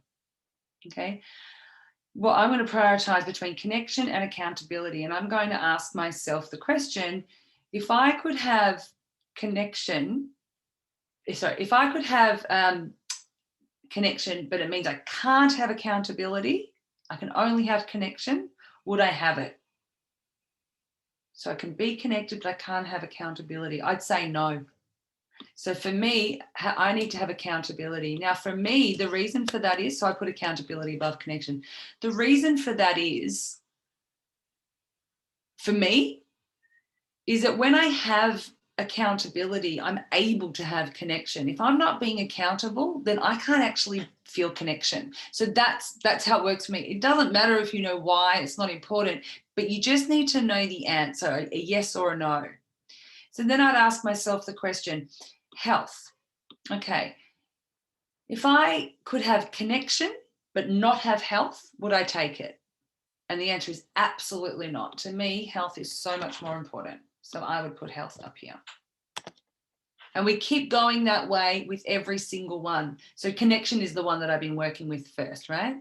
Okay. Well, I'm going to prioritize between connection and accountability. And I'm going to ask myself the question, if I could have connection, if I could have connection, but it means I can't have accountability, I can only have connection, would I have it? So I can be connected, but I can't have accountability. I'd say no. So for me, I need to have accountability. Now, for me, the reason for that is, so I put accountability above connection. The reason for that is, for me, is that when I have accountability, I'm able to have connection. If I'm not being accountable, then I can't actually feel connection. So that's how it works for me. It doesn't matter if you know why, it's not important, but you just need to know the answer, a yes or a no. So then I'd ask myself the question, health. Okay, if I could have connection but not have health, would I take it? And the answer is absolutely not. To me, health is so much more important. So I would put health up here. And we keep going that way with every single one. So connection is the one that I've been working with first, right?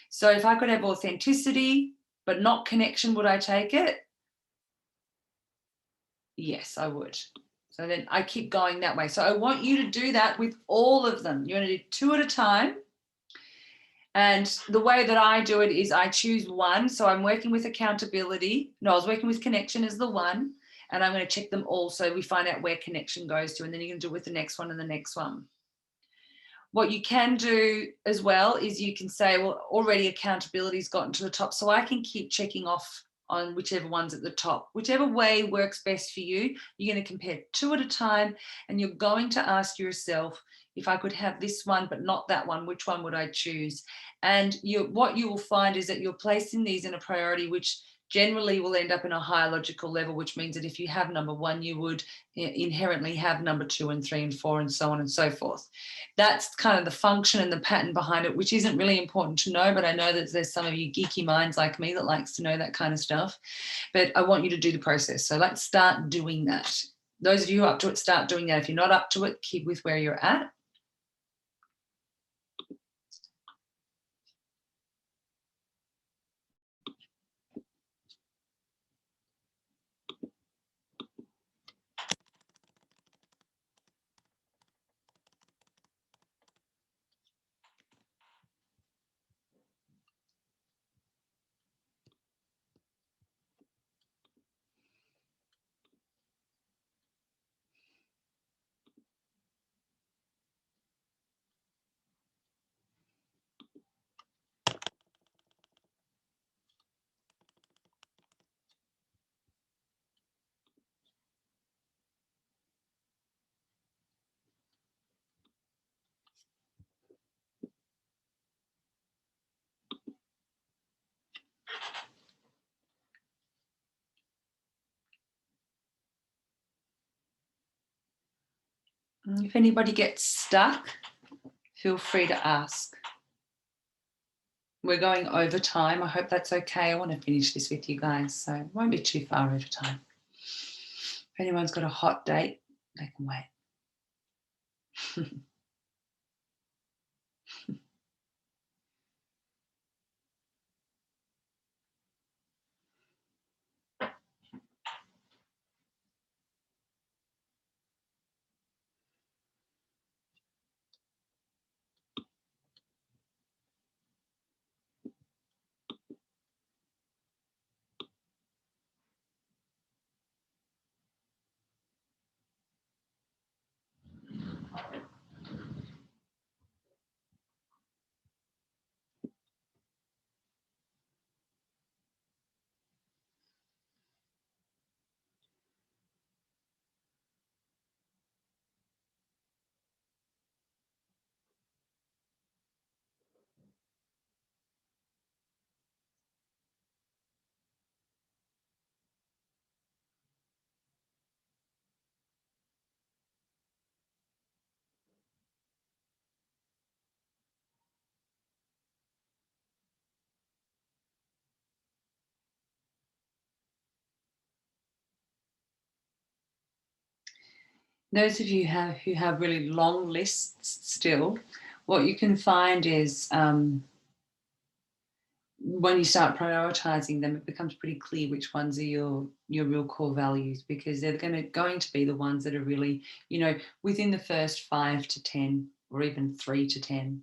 So if I could have authenticity but not connection, would I take it? Yes, I would. So then I keep going that way. So I want you to do that with all of them. You're going to do 2 at a time. And the way that I do it is I choose one. So I'm working with accountability. No, I was working with connection as the one. And I'm going to check them all so we find out where connection goes to. And then you can do it with the next one and the next one. What you can do as well is you can say, well, already accountability's gotten to the top. So I can keep checking off on whichever one's at the top. Whichever way works best for you, you're going to compare 2 at a time. And you're going to ask yourself, if I could have this one but not that one, which one would I choose? And what you will find is that you're placing these in a priority which generally will end up in a higher logical level, which means that if you have number 1, you would inherently have number 2 and 3 and 4 and so on and so forth. That's kind of the function and the pattern behind it, which isn't really important to know, but I know that there's some of you geeky minds like me that likes to know that kind of stuff. But I want you to do the process. So let's start doing that. Those of you who are up to it, start doing that. If you're not up to it, keep with where you're at. If anybody gets stuck, feel free to ask. We're going over time. I hope that's okay. I want to finish this with you guys, so it won't be too far over time. If anyone's got a hot date, they can wait. Those of you who have really long lists still, what you can find is when you start prioritizing them, it becomes pretty clear which ones are your real core values, because they're going to be the ones that are really, you know, within the first 5 to 10 or even 3 to 10.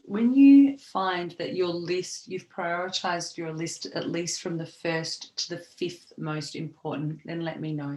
When you find that your list, you've prioritized your list at least from the first to the fifth most important, then let me know.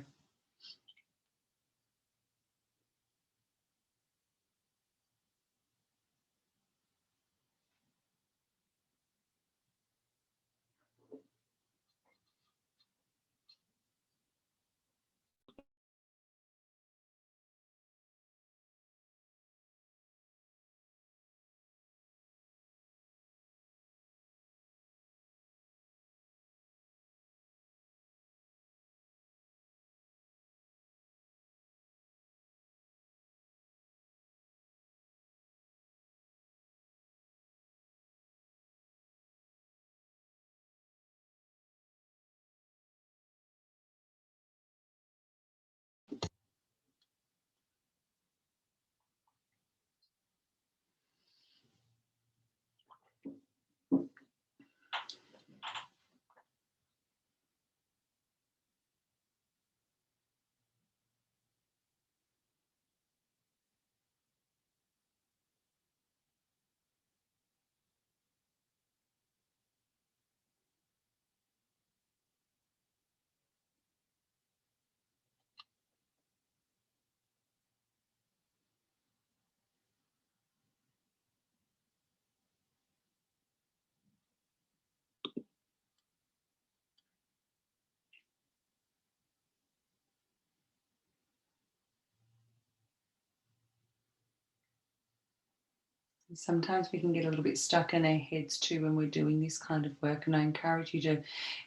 Sometimes we can get a little bit stuck in our heads too when we're doing this kind of work, and I encourage you to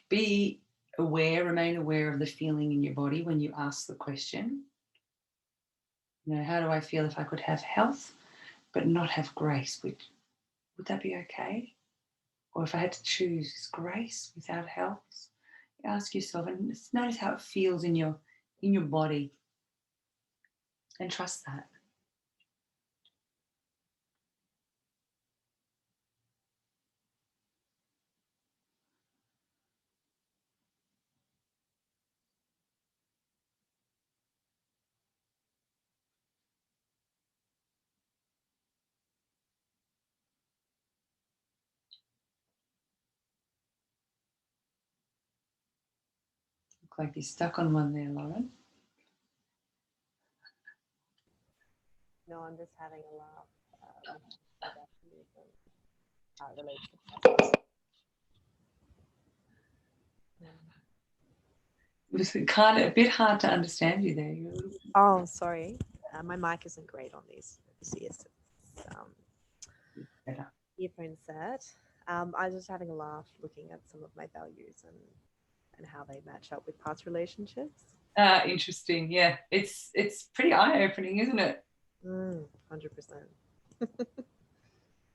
be aware, remain aware of the feeling in your body when you ask the question. You know, how do I feel if I could have health but not have grace? Would that be okay? Or if I had to choose grace without health? Ask yourself and notice how it feels in your body, and trust that. Look like you're stuck on one there, Lauren. No, I'm just having a laugh about how it relates to It was kind of a bit hard to understand you there. Oh, sorry. My mic isn't great on these earphone set. I was just having a laugh looking at some of my values and how they match up with past relationships. Interesting. Yeah, it's pretty eye-opening, isn't it? 100%.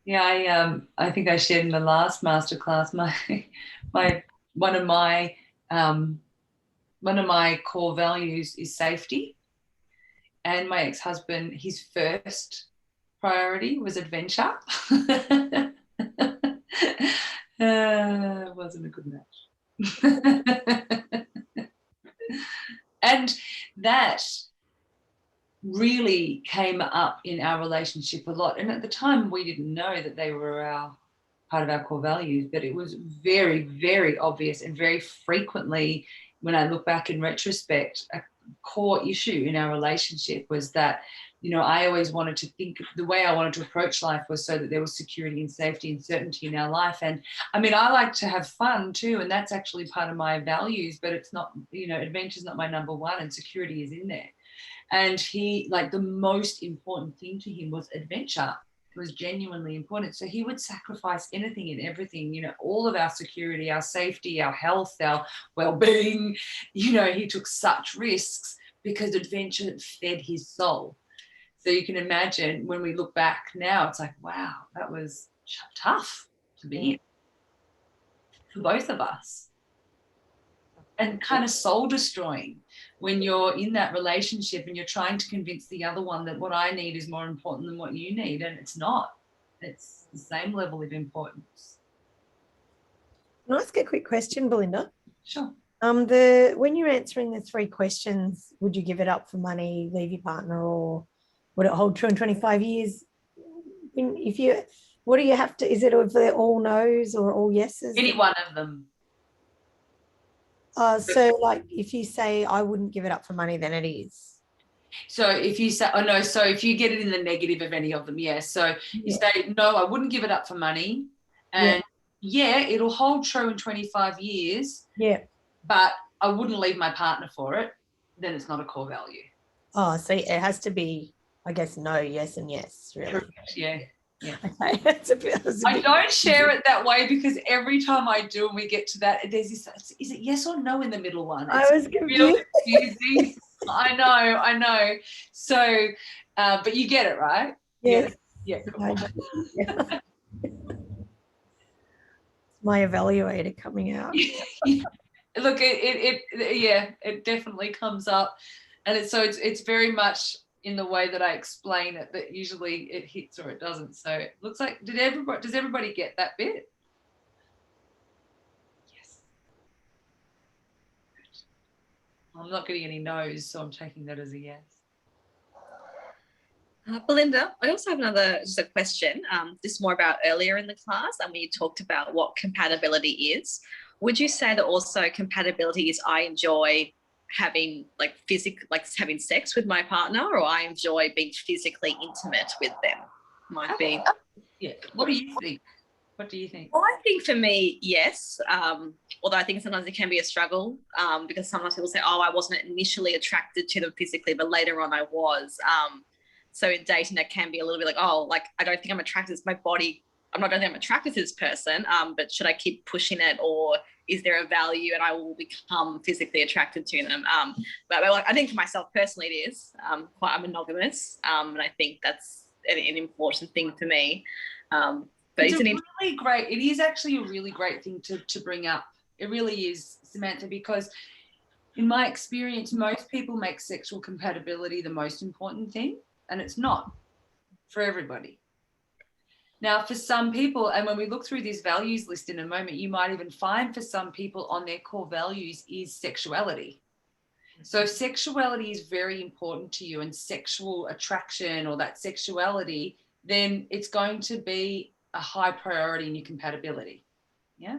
Yeah, I think I shared in the last masterclass one of my core values is safety, and my ex-husband, his first priority was adventure. Wasn't a good match. And that really came up in our relationship a lot. And at the time, we didn't know that they were our part of our core values, but it was very, very obvious, and very frequently, when I look back in retrospect, a core issue in our relationship was that, you know, I always wanted to think, the way I wanted to approach life was so that there was security and safety and certainty in our life. And I mean, I like to have fun too, and that's actually part of my values, but it's not, you know, adventure is not my number one, and security is in there. And he, like, the most important thing to him was adventure. It was genuinely important. So he would sacrifice anything and everything, you know, all of our security, our safety, our health, our well-being. You know, he took such risks because adventure fed his soul. So you can imagine, when we look back now, it's like, wow, that was tough to be in for both of us, and kind of soul destroying when you're in that relationship and you're trying to convince the other one that what I need is more important than what you need, and it's not. It's the same level of importance. Can I ask a quick question, Belinda? Sure. When you're answering the 3 questions, would you give it up for money, leave your partner, or would it hold true in 25 years? If you, what do you have to, is it if they're all no's or all yeses? Any one of them. So like if you say I wouldn't give it up for money, then it is. So if you say, oh no, so if you get it in the negative of any of them, yes. So you say, no, I wouldn't give it up for money. And yeah, it'll hold true in 25 years. Yeah. But I wouldn't leave my partner for it. Then it's not a core value. Oh, so it has to be, I guess, no, yes, and yes, really. Correct. Yeah. Yeah. Okay. That's a bit I don't share it that way, because every time I do and we get to that, there's this, is it yes or no in the middle one? I was confused. Confusing. I know. So, but you get it, right? Yes. Yeah. Cool. Yeah. My evaluator coming out. Look, it definitely comes up, and it's very much in the way that I explain it that usually it hits or it doesn't. So it looks like, does everybody get that bit? Yes. I'm not getting any no's, so I'm taking that as a yes. Belinda, I also have just a question. This is more about earlier in the class, and we talked about what compatibility is. Would you say that also compatibility is I enjoy having having sex with my partner, or I enjoy being physically intimate with them? Might be. Yeah. What do you think? What do you think? Well, I think for me, yes. Although I think sometimes it can be a struggle, because sometimes people say, oh, I wasn't initially attracted to them physically, but later on I was. So in dating, that can be a little bit like, oh, like, I don't think I'm attracted to my body. I don't think I'm attracted to this person, but should I keep pushing it, or is there a value and I will become physically attracted to them? But I think for myself personally, it is quite monogamous, and I think that's an important thing for me. But it is actually a really great thing to bring up. It really is, Samantha, because in my experience, most people make sexual compatibility the most important thing, and it's not for everybody. Now, for some people, and when we look through this values list in a moment, you might even find for some people on their core values is sexuality. So if sexuality is very important to you, and sexual attraction or that sexuality, then it's going to be a high priority in your compatibility. Yeah.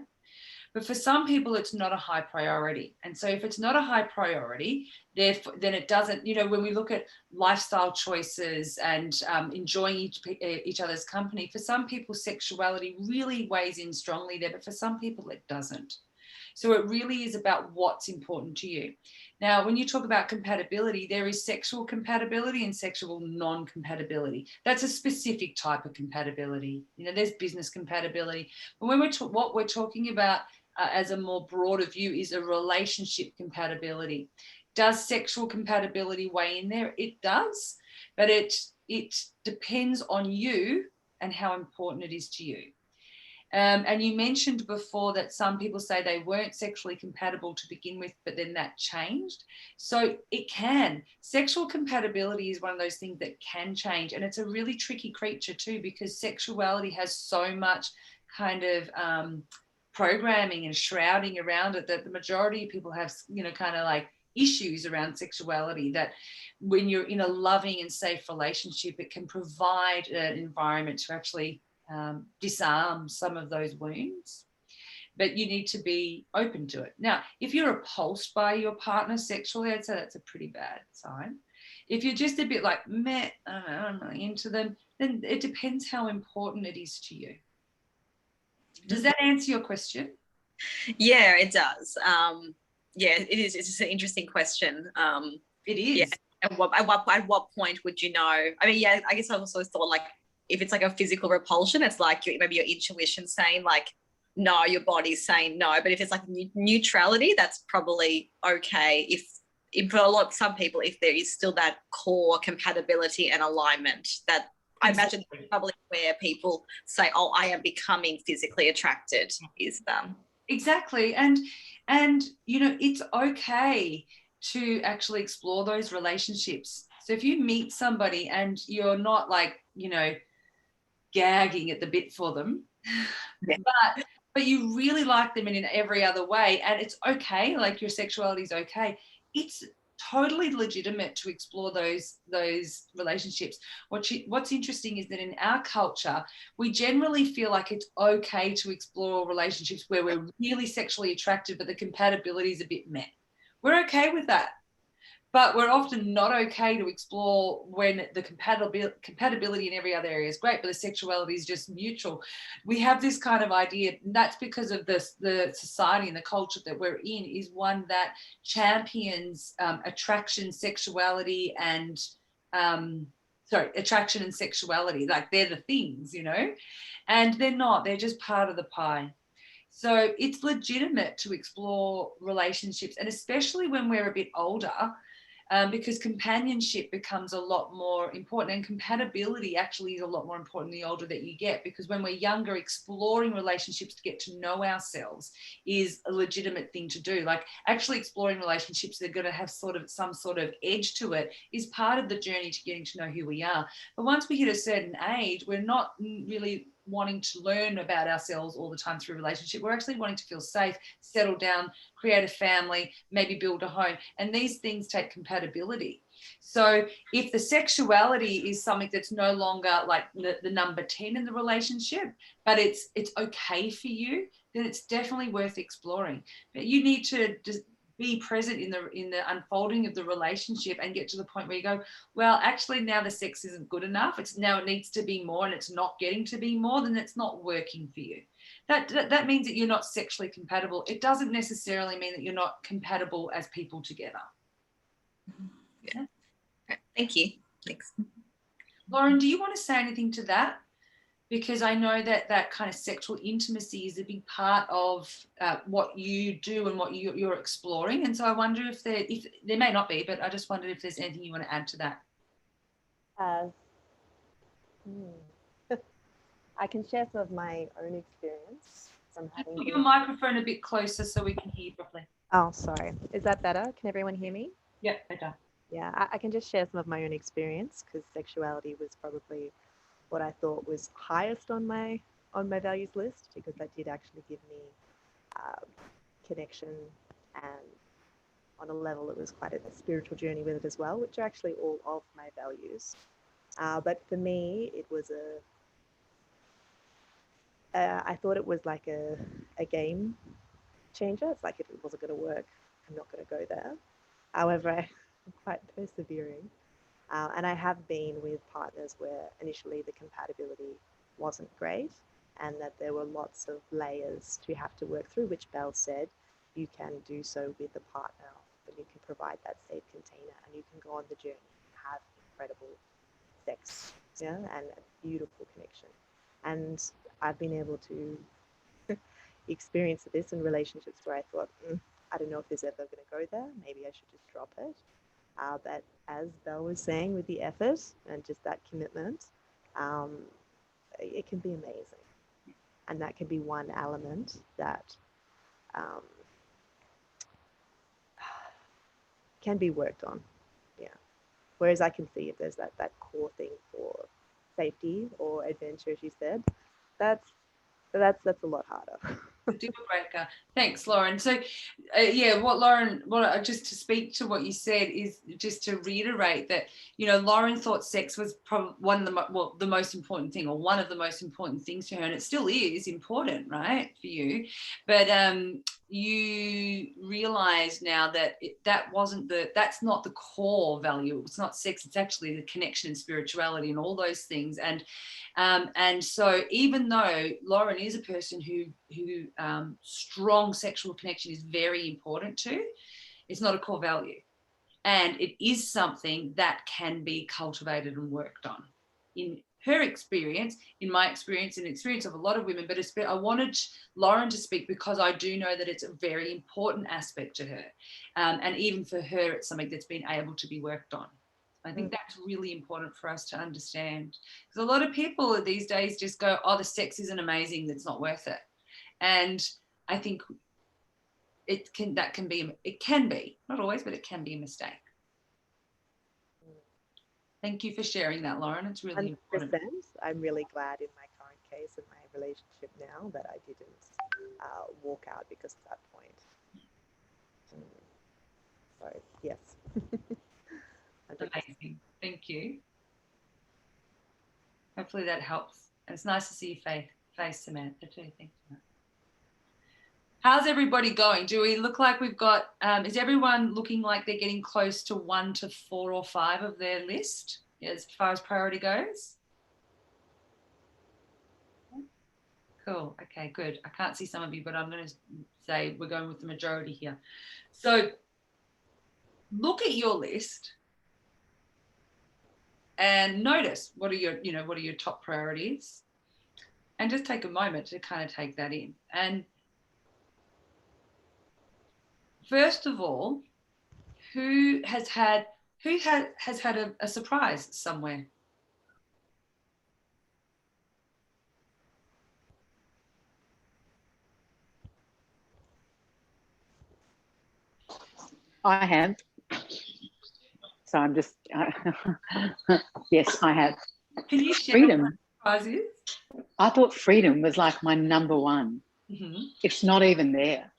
But for some people, it's not a high priority. And so if it's not a high priority, therefore, then it doesn't, you know, when we look at lifestyle choices and enjoying each other's company, for some people, sexuality really weighs in strongly there, but for some people, it doesn't. So it really is about what's important to you. Now, when you talk about compatibility, there is sexual compatibility and sexual non-compatibility. That's a specific type of compatibility. You know, there's business compatibility. But when what we're talking about as a more broader view is a relationship compatibility. Does sexual compatibility weigh in there? It does, but it depends on you and how important it is to you. And you mentioned before that some people say they weren't sexually compatible to begin with, but then that changed. So it can. Sexual compatibility is one of those things that can change. And it's a really tricky creature too, because sexuality has so much kind of programming and shrouding around it that the majority of people have, you know, kind of like issues around sexuality, that when you're in a loving and safe relationship, it can provide an environment to actually disarm some of those wounds. But you need to be open to it. Now, if you're repulsed by your partner sexually, I'd say that's a pretty bad sign. If you're just a bit like, meh, I don't know, I'm not into them, then it depends how important it is to you. Does that answer your question? Yeah, it does. Yeah, it is. It's just an interesting question. It is. Yeah. At what point would you know? I mean, yeah, I guess I also thought like if it's like a physical repulsion, it's like maybe your intuition saying like no, your body's saying no. But if it's like neutrality, that's probably okay. If for some people, if there is still that core compatibility and alignment, that I imagine probably where people say, "Oh, I am becoming physically attracted," is them. Exactly, and you know, it's okay to actually explore those relationships. So if you meet somebody and you're not like, you know, gagging at the bit for them, yeah. but you really like them in every other way, and it's okay, like your sexuality is okay, it's totally legitimate to explore those relationships. What's interesting is that in our culture, we generally feel like it's okay to explore relationships where we're really sexually attracted, but the compatibility is a bit meh. We're okay with that. But we're often not okay to explore when the compatibility in every other area is great, but the sexuality is just neutral. We have this kind of idea, and that's because of the society and the culture that we're in is one that champions attraction, sexuality, and attraction and sexuality. Like they're the things, you know, and they're not. They're just part of the pie. So it's legitimate to explore relationships, and especially when we're a bit older, because companionship becomes a lot more important, and compatibility actually is a lot more important the older that you get, because when we're younger, exploring relationships to get to know ourselves is a legitimate thing to do. Like actually exploring relationships that are going to have some sort of edge to it is part of the journey to getting to know who we are. But once we hit a certain age, we're not really wanting to learn about ourselves all the time through relationship. We're actually wanting to feel safe, settle down, create a family, maybe build a home. And these things take compatibility. So if the sexuality is something that's no longer like the number 10 in the relationship, but it's okay for you, then it's definitely worth exploring. But you need to just be present in the unfolding of the relationship and get to the point where you go, well, actually now the sex isn't good enough. It needs to be more, and it's not getting to be more, then it's not working for you. That means that you're not sexually compatible. It doesn't necessarily mean that you're not compatible as people together. Yeah. Thank you. Thanks. Lauren, do you want to say anything to that? Because I know that kind of sexual intimacy is a big part of what you do and what you're exploring. And so I wonder if there may not be, but I just wondered if there's anything you want to add to that. I can share some of my own experience from having Put your microphone a bit closer so we can hear you properly. Oh, sorry. Is that better? Can everyone hear me? Yeah, better. Yeah, I can just share some of my own experience, because sexuality was probably what I thought was highest on my values list, because that did actually give me connection, and on a level it was quite a spiritual journey with it as well, which are actually all of my values. But for me, it was I thought it was like a game changer. It's like if it wasn't going to work, I'm not going to go there. However, I'm quite persevering. And I have been with partners where initially the compatibility wasn't great, and that there were lots of layers to have to work through, which Belle said, you can do so with a partner, but you can provide that safe container, and you can go on the journey and have incredible sex, yeah, and a beautiful connection. And I've been able to experience this in relationships where I thought, I don't know if this is ever going to go there. Maybe I should just drop it. But as Belle was saying, with the effort and just that commitment, it can be amazing. And that can be one element that can be worked on. Yeah. Whereas I can see if there's that core thing for safety or adventure, as you said, that's a lot harder. The deal breaker. Thanks, Lauren. So, yeah, what just to speak to what you said is just to reiterate that, Lauren thought sex was probably the most important thing, or one of the most important things to her, and it still is important, right, for you. But you realize now that that's not the core value. It's not sex. It's actually the connection and spirituality and all those things. And so even though Lauren is a person who strong sexual connection is very important to, it's not a core value. And it is something that can be cultivated and worked on. In her experience, in my experience, in the experience of a lot of women, but I wanted Lauren to speak because I do know that it's a very important aspect to her. And even for her, it's something that's been able to be worked on. I think that's really important for us to understand, because a lot of people these days just go, oh, the sex isn't amazing, that's not worth it. And I think it can be, not always, but it can be a mistake. Thank you for sharing that, Lauren. It's really 100%. important. I'm really glad in my current case and my relationship now that I didn't walk out because of that point. So, yes. Amazing. Thank you. Hopefully that helps. And it's nice to see your face, Samantha, too. Thank you. How's everybody going? Do we look like we've got, is everyone looking like they're getting close to 1 to 4 or 5 of their list as far as priority goes? Cool. Okay, good. I can't see some of you, but I'm going to say we're going with the majority here. So look at your list and notice what are your top priorities, and just take a moment to kind of take that in. And first of all, who has had a surprise somewhere? I have. So I'm just, yes, I have. Can you share Freedom. what the surprise is? I thought freedom was like my number one. Mm-hmm. It's not even there.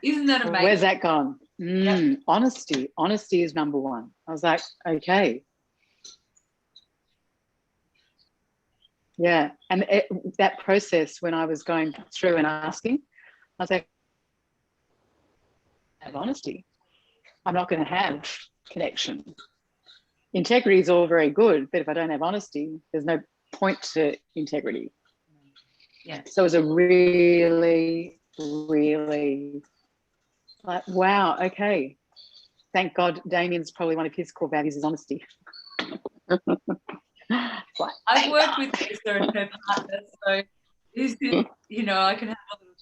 Isn't that amazing? Where's that gone? Yep. Honesty is number one. I was like, okay. Yeah. And that process when I was going through and asking, I was like, I have honesty. I'm not going to have connection. Integrity is all very good, but if I don't have honesty, there's no point to integrity. Yeah. So it was a really, really like, wow, okay. Thank God Damien's probably one of his core values is honesty. I've worked with Lisa and her partner, so this is, I can have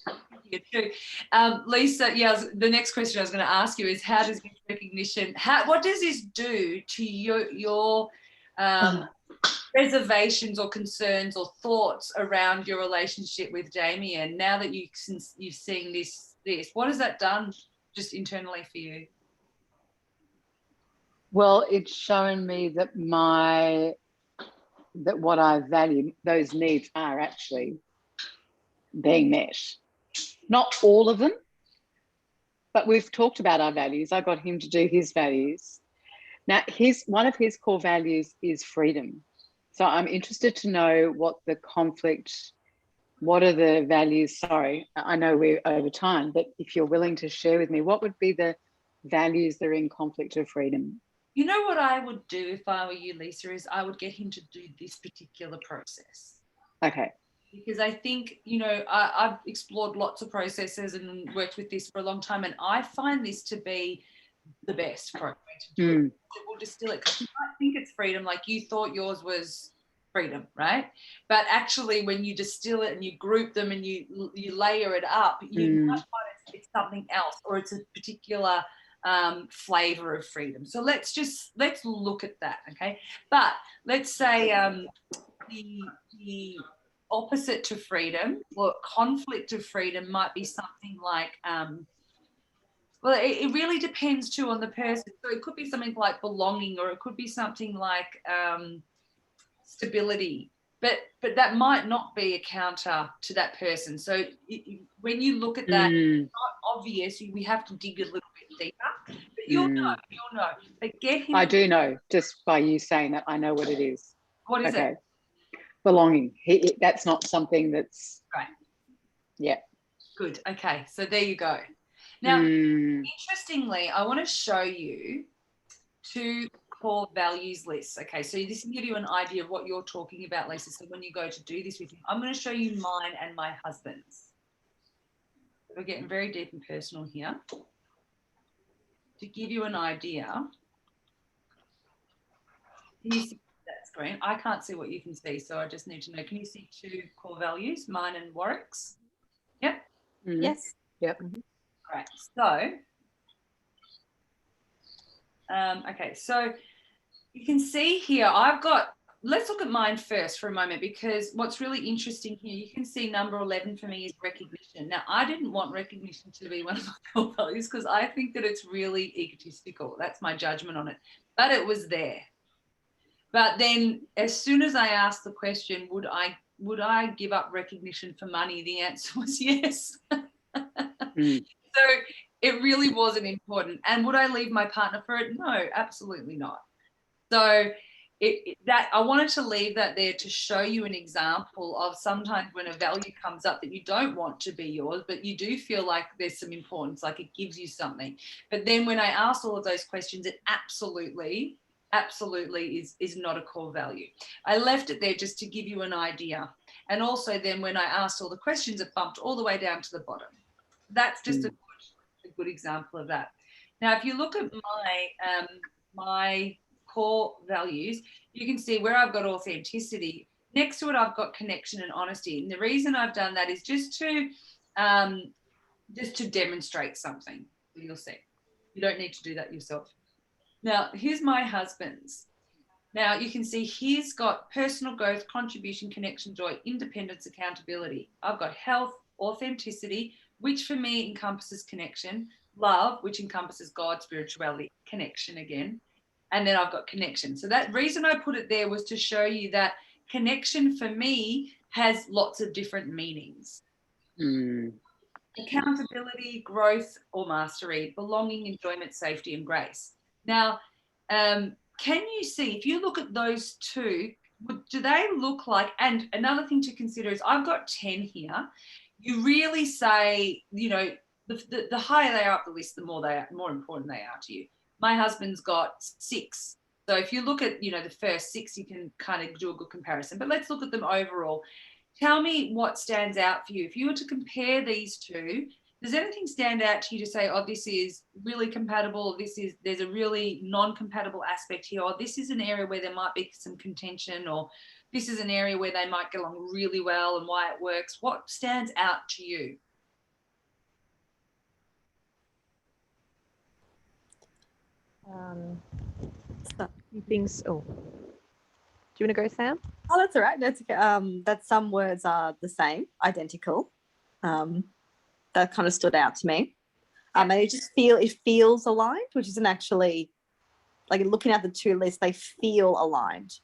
a little here too. Lisa, yeah, the next question I was going to ask you is, how does this recognition, what does this do to your reservations or concerns or thoughts around your relationship with Damien now that you've seen this? What has that done just internally for you? Well, it's shown me that what I value, those needs are actually being met. Not all of them, but we've talked about our values. I got him to do his values. Now, one of his core values is freedom. So I'm interested to know what are the values? Sorry, I know we're over time, but if you're willing to share with me, what would be the values that are in conflict of freedom? You know what I would do if I were you, Lisa, is I would get him to do this particular process. Okay. Because I think, I've explored lots of processes and worked with this for a long time, and I find this to be the best for me to do. It will distill it, because you might think it's freedom, like you thought yours was freedom, right? But actually, when you distill it and you group them and you layer it up, you might find it's something else, or it's a particular flavor of freedom. So let's look at that, okay? But let's say the opposite to freedom, or conflict of freedom, might be something like well, it really depends too on the person. So it could be something like belonging, or it could be something like stability, but that might not be a counter to that person. So when you look at that, it's not obvious. We have to dig a little bit deeper. But you'll know. But get him. I do know, just by you saying that, I know what it is. What is it? Belonging. That's not something that's right. Yeah. Good. Okay. So there you go. Now, interestingly, I want to show you 2 core values lists. Okay, so this can give you an idea of what you're talking about, Lisa. So when you go to do this with him, I'm going to show you mine and my husband's. We're getting very deep and personal here. To give you an idea, can you see that screen? I can't see what you can see, so I just need to know. Can you see 2 core values, mine and Warwick's? Yep. Yes. Yep. Right. So, okay, so you can see here, I've got, let's look at mine first for a moment, because what's really interesting here, you can see number 11 for me is recognition. Now, I didn't want recognition to be one of my core values because I think that it's really egotistical. That's my judgment on it. But it was there. But then as soon as I asked the question, would I give up recognition for money? The answer was yes. So it really wasn't important. And would I leave my partner for it? No, absolutely not. So that I wanted to leave that there to show you an example of sometimes when a value comes up that you don't want to be yours, but you do feel like there's some importance, like it gives you something. But then when I asked all of those questions, it absolutely is not a core value. I left it there just to give you an idea. And also then when I asked all the questions, it bumped all the way down to the bottom. That's just a good example of that. Now, if you look at my core values, you can see where I've got authenticity. Next to it, I've got connection and honesty. And the reason I've done that is just to demonstrate something. You'll see. You don't need to do that yourself. Now, here's my husband's. Now, you can see he's got personal growth, contribution, connection, joy, independence, accountability. I've got health, authenticity, which for me encompasses connection, love, which encompasses God, spirituality, connection again. And then I've got connection. So that reason I put it there was to show you that connection for me has lots of different meanings. Accountability, growth or mastery, belonging, enjoyment, safety, and grace. Now, can you see, if you look at those 2, do they look like, and another thing to consider is I've got 10 here. You really say, you know, the higher they are up the list, the more important they are to you. My husband's got 6. So if you look at, you know, the first 6, you can kind of do a good comparison. But let's look at them overall. Tell me what stands out for you. If you were to compare these 2, does anything stand out to you to say, oh, this is really compatible, there's a really non-compatible aspect here, or this is an area where there might be some contention, or this is an area where they might get along really well and why it works? What stands out to you? Things. Oh, do you want to go, Sam? Oh, that's all right. That's okay. That some words are the same, identical. That kind of stood out to me. And it feels aligned, which isn't actually, like, looking at the 2 lists, they feel aligned.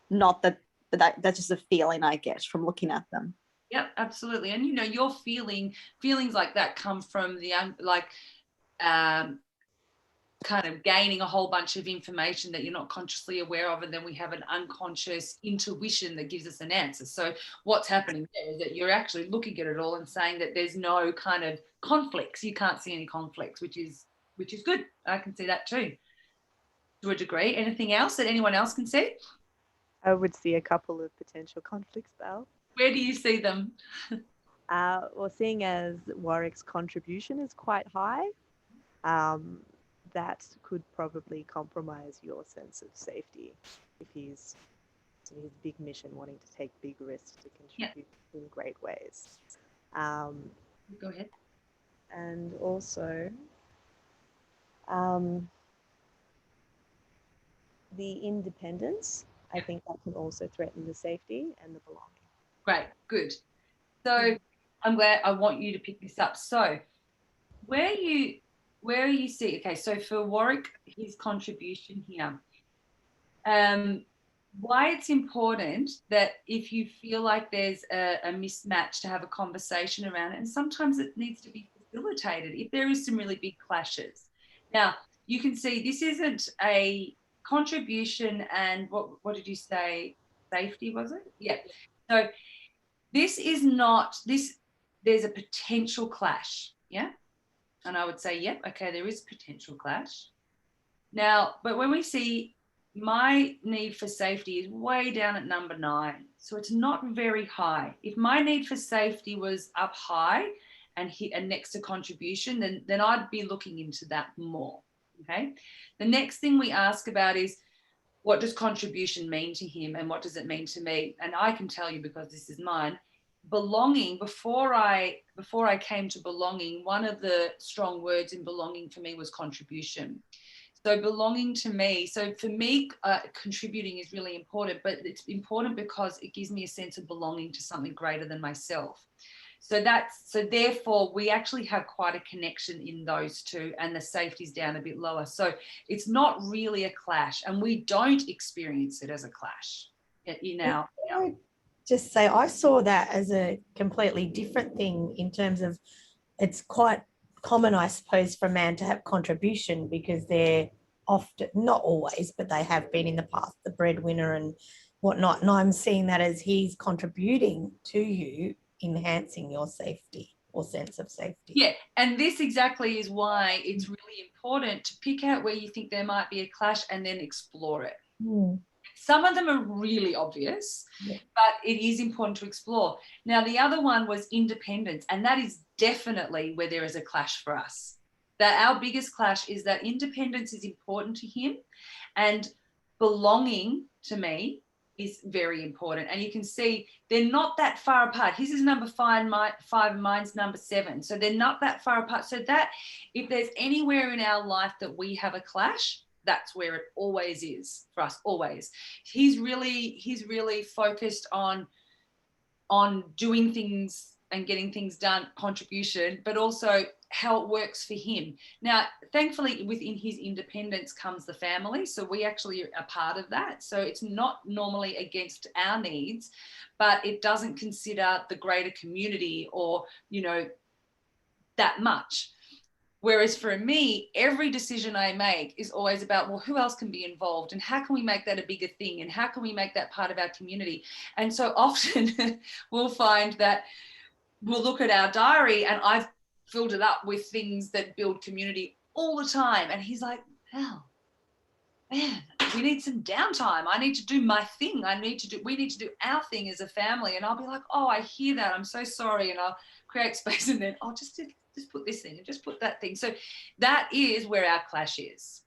Not that, but that's just a feeling I get from looking at them. Yep, absolutely. And you know, your feelings like that come from the kind of gaining a whole bunch of information that you're not consciously aware of, and then we have an unconscious intuition that gives us an answer. So what's happening there is that you're actually looking at it all and saying that there's no kind of conflicts. You can't see any conflicts, which is good. I can see that too, to a degree. Anything else that anyone else can see? I would see a couple of potential conflicts, Belle. Where do you see them? Well, seeing as Warwick's contribution is quite high, that could probably compromise your sense of safety if he's in his big mission, wanting to take big risks to contribute in great ways. Go ahead. And also, the independence, I think that can also threaten the safety and the belonging. Great, good. So I'm glad, I want you to pick this up. So where you see, okay, so for Warwick, his contribution here, why it's important that if you feel like there's a mismatch, to have a conversation around it. And sometimes it needs to be facilitated if there is some really big clashes. Now, you can see this isn't a contribution and what did you say? Safety, was it? Yeah. So this is not this, there's a potential clash. Yeah. And I would say, yep, okay, there is potential clash. Now, but when we see my need for safety is way down at number 9, so it's not very high. If my need for safety was up high and next to contribution, then I'd be looking into that more. Okay. The next thing we ask about is, what does contribution mean to him and what does it mean to me? And I can tell you, because this is mine, belonging, before I came to belonging, one of the strong words in belonging for me was contribution. So belonging to me, so for me, contributing is really important, but it's important because it gives me a sense of belonging to something greater than myself. So therefore we actually have quite a connection in those two, and the safety's down a bit lower. So it's not really a clash, and we don't experience it as a clash in our. I would just say I saw that as a completely different thing, in terms of it's quite common, I suppose, for a man to have contribution because they're often, not always, but they have been in the past, the breadwinner and whatnot. And I'm seeing that as he's contributing to you, enhancing your safety or sense of safety. Yeah, and this exactly is why it's really important to pick out where you think there might be a clash and then explore it. Some of them are really obvious, but it is important to explore. Now, the other one was independence, and that is definitely where there is a clash for us. That our biggest clash is that independence is important to him, and belonging to me is very important. And you can see they're not that far apart. His is number 5, mine's number 7. So they're not that far apart. So that if there's anywhere in our life that we have a clash, that's where it always is for us, always. He's really focused on doing things and getting things done, contribution, but also how it works for him. Now, thankfully, within his independence comes the family. So we actually are part of that. So it's not normally against our needs, but it doesn't consider the greater community or, that much. Whereas for me, every decision I make is always about, well, who else can be involved and how can we make that a bigger thing and how can we make that part of our community? And so often we'll find that we'll look at our diary and I've filled it up with things that build community all the time. And he's like, oh, man, we need some downtime. I need to do my thing. We need to do our thing as a family. And I'll be like, oh, I hear that. I'm so sorry. And I'll create space and then I'll just put this thing and just put that thing. So that is where our clash is.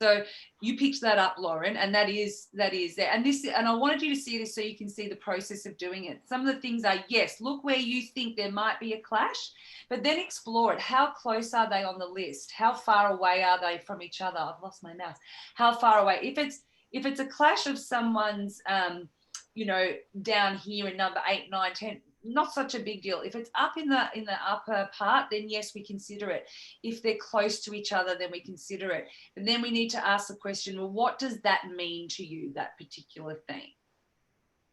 So you picked that up, Lauren, and that is there. And I wanted you to see this so you can see the process of doing it. Some of the things are, yes, look where you think there might be a clash, but then explore it. How close are they on the list? How far away are they from each other? I've lost my mouse. How far away? If it's a clash of someone's, down here in number 8, 9, 10, not such a big deal. If it's up in the upper part, then yes, we consider it. If they're close to each other, then we consider it. And then we need to ask the question, well, what does that mean to you, that particular thing?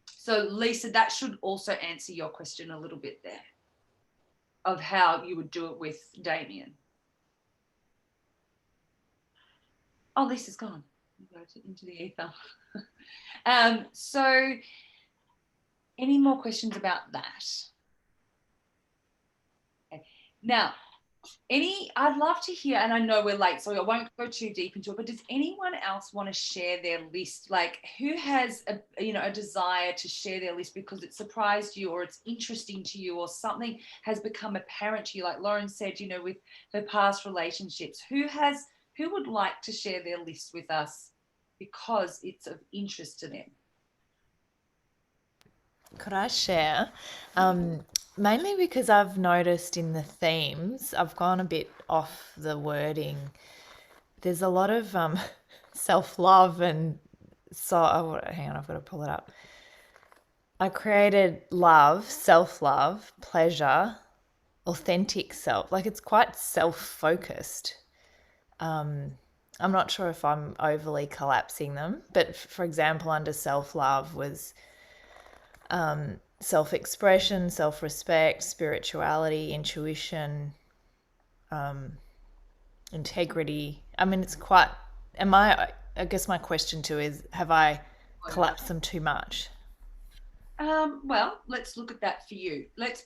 So Lisa, that should also answer your question a little bit there of how you would do it with Damien. Oh, Lisa's gone. Go into the ether. So any more questions about that? Okay. Now, I'd love to hear, and I know we're late, so I won't go too deep into it, but does anyone else want to share their list? Like, who has a desire to share their list because it surprised you or it's interesting to you or something has become apparent to you? Like Lauren said, with her past relationships, who would like to share their list with us because it's of interest to them? Could I share? Mainly because I've noticed in the themes, I've gone a bit off the wording. There's a lot of self-love and hang on, I've got to pull it up. I created love, self-love, pleasure, authentic self. Like it's quite self-focused. I'm not sure if I'm overly collapsing them, but for example, under self-love was self-expression, self-respect, spirituality, intuition, integrity. I mean, it's quite, I guess my question too is, have I collapsed them too much? Well, let's look at that for you. Let's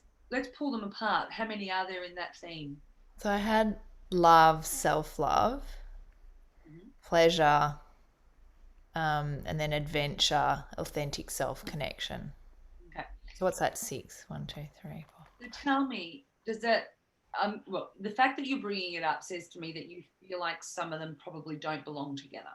pull them apart. How many are there in that theme? So I had love, self-love, pleasure, and then adventure, authentic self-connection. Okay. So what's that? 6? 1, 2, 3, 4. So tell me, does that, well, the fact that you're bringing it up says to me that you feel like some of them probably don't belong together.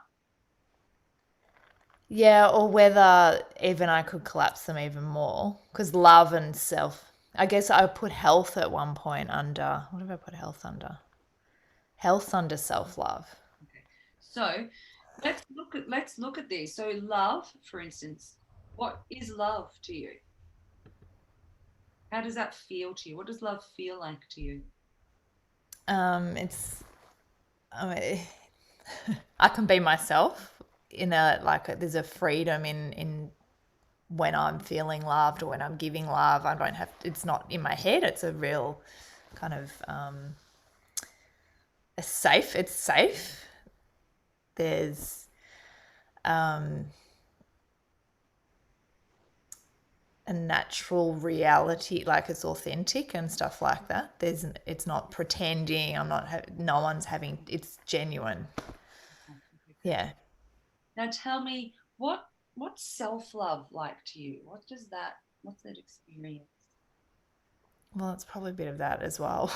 Yeah, or whether even I could collapse them even more, because love and self, I guess I put health at one point under, what have I put health under? Health under self-love. Okay. So let's look at this. So love, for instance, what is love to you? How does that feel to you? What does love feel like to you? It's, I mean, I can be myself in there's a freedom in when I'm feeling loved or when I'm giving love. I don't have, it's not in my head. It's a real kind of, it's safe. There's, a natural reality, like it's authentic and stuff like that. It's not pretending. No one's having, it's genuine. Yeah. Now tell me, what's self-love like to you? What's that experience? Well, it's probably a bit of that as well.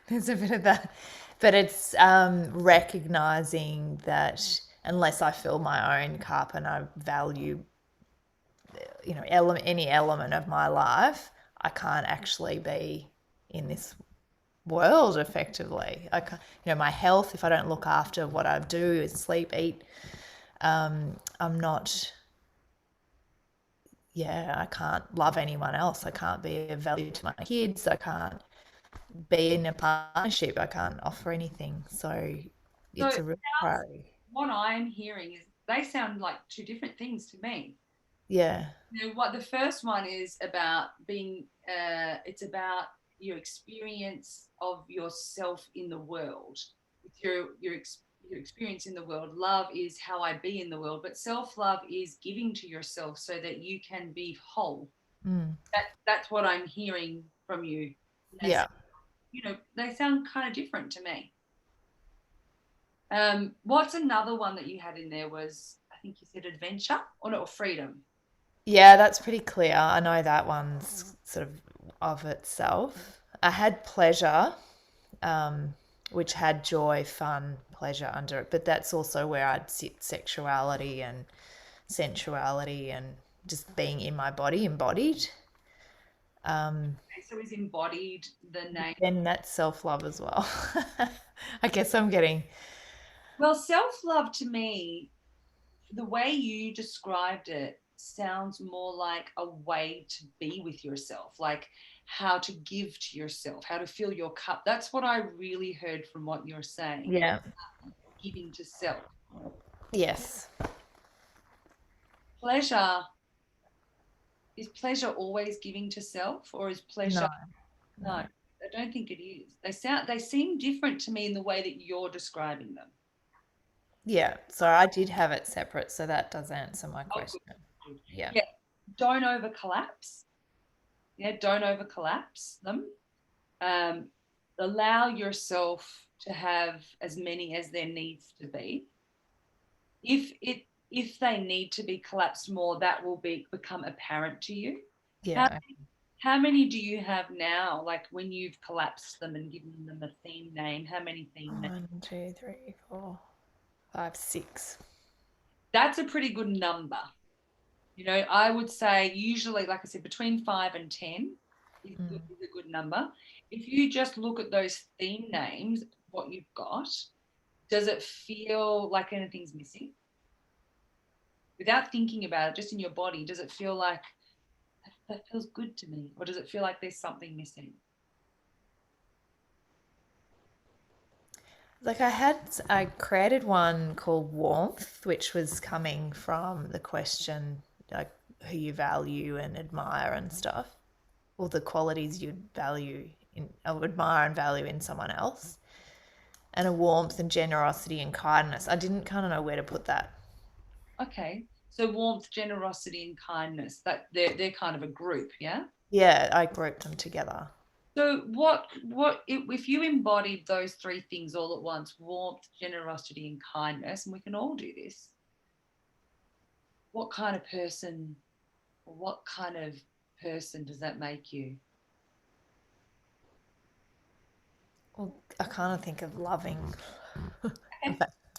There's a bit of that, but it's recognizing that unless I fill my own cup and I value, any element of my life, I can't actually be in this world effectively. I can't, my health, if I don't look after what I do, is sleep, eat, I'm not. Yeah, I can't love anyone else. I can't be of value to my kids. I can't be in a partnership. I can't offer anything. So it's a real priority. What I'm hearing is they sound like two different things to me. Yeah. What the first one is about being, it's about your experience of yourself in the world. Your experience in the world. Love is how I be in the world, but self-love is giving to yourself so that you can be whole. That's what I'm hearing from you. Yeah. They sound kind of different to me. What's another one that you had in there was, I think you said adventure or freedom. Yeah, that's pretty clear. I know that one's sort of itself. I had pleasure, which had joy, fun, pleasure under it, but that's also where I'd sit sexuality and sensuality and just being in my body, embodied. So is embodied the name? And that's self-love as well. I guess I'm getting... Well, self-love to me, the way you described it sounds more like a way to be with yourself, like how to give to yourself, how to fill your cup. That's what I really heard from what you're saying. Yeah. Giving to self. Yes. Pleasure. Is pleasure always giving to self, or is pleasure? No, I don't think it is. They seem different to me in the way that you're describing them. Yeah, so I did have it separate, so that does answer my question. Yeah. Don't over collapse. Don't over collapse them. Allow yourself to have as many as there needs to be. If they need to be collapsed more, that will become apparent to you. Yeah. How many do you have now? Like when you've collapsed them and given them a theme name, how many theme names? 1, 2, 3, 4, 5, 6. That's a pretty good number. I would say usually, like I said, between 5 and 10 is a good number. If you just look at those theme names, what you've got, does it feel like anything's missing? Without thinking about it, just in your body, does it feel like that feels good to me? Or does it feel like there's something missing? Like I created one called warmth, which was coming from the question like who you value and admire and stuff, or the qualities you'd value in or admire and value in someone else. And a warmth and generosity and kindness. I didn't kind of know where to put that. Okay. So warmth, generosity, and kindness, that they're kind of a group, yeah? Yeah, I grouped them together. So if you embodied those three things all at once, warmth, generosity, and kindness, and we can all do this, what kind of person does that make you? Well, I kind of think of loving.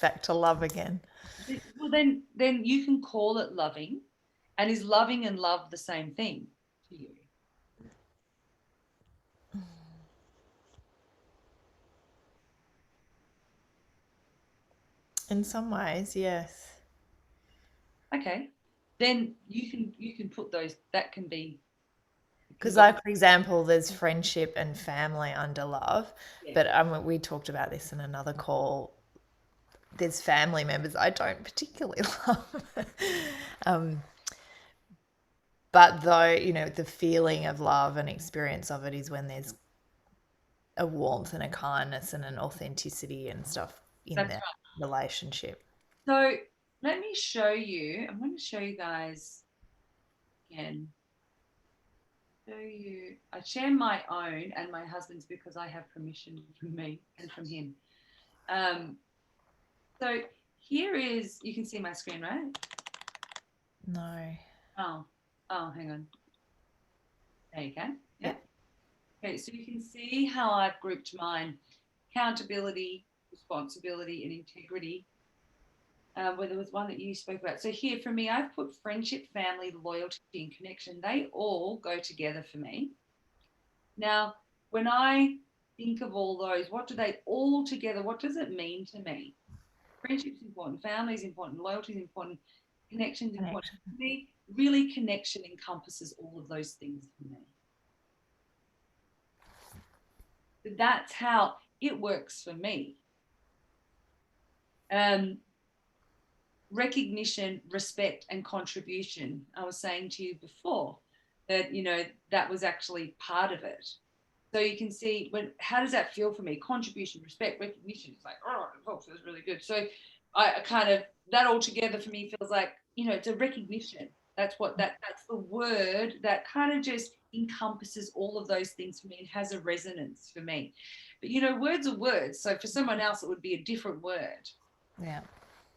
Back to love again. Well, then you can call it loving. And is loving and love the same thing to you? In some ways, yes. Okay. Then you can put those, that can be. Because, like, for example, there's friendship and family under love, but we talked about this in another call. There's family members I don't particularly love. But though, you know, the feeling of love and experience of it is when there's a warmth and a kindness and an authenticity and stuff in that relationship. So let me show you. I'm going to show you guys again. I share my own and my husband's because I have permission from me and from him. So here is, you can see my screen, right? No. Oh, hang on. There you go. Yeah. Okay, so you can see how I've grouped mine: accountability, responsibility, and integrity. Where there was one that you spoke about. So here for me, I've put friendship, family, loyalty, and connection. They all go together for me. Now, when I think of all those, what do they all together, what does it mean to me? Friendship's important, family's important, loyalty's important, connection's important. To me, really connection encompasses all of those things for me. But that's how it works for me. Recognition, respect, and contribution. I was saying to you before that, you know, that was actually part of it. So you can see how does that feel for me? Contribution, respect, recognition. It's like, oh, it feels really good. So I kind of, that all together for me feels like, you know, it's a recognition. That's the word that kind of just encompasses all of those things for me and has a resonance for me. But, you know, words are words. So for someone else, it would be a different word. Yeah.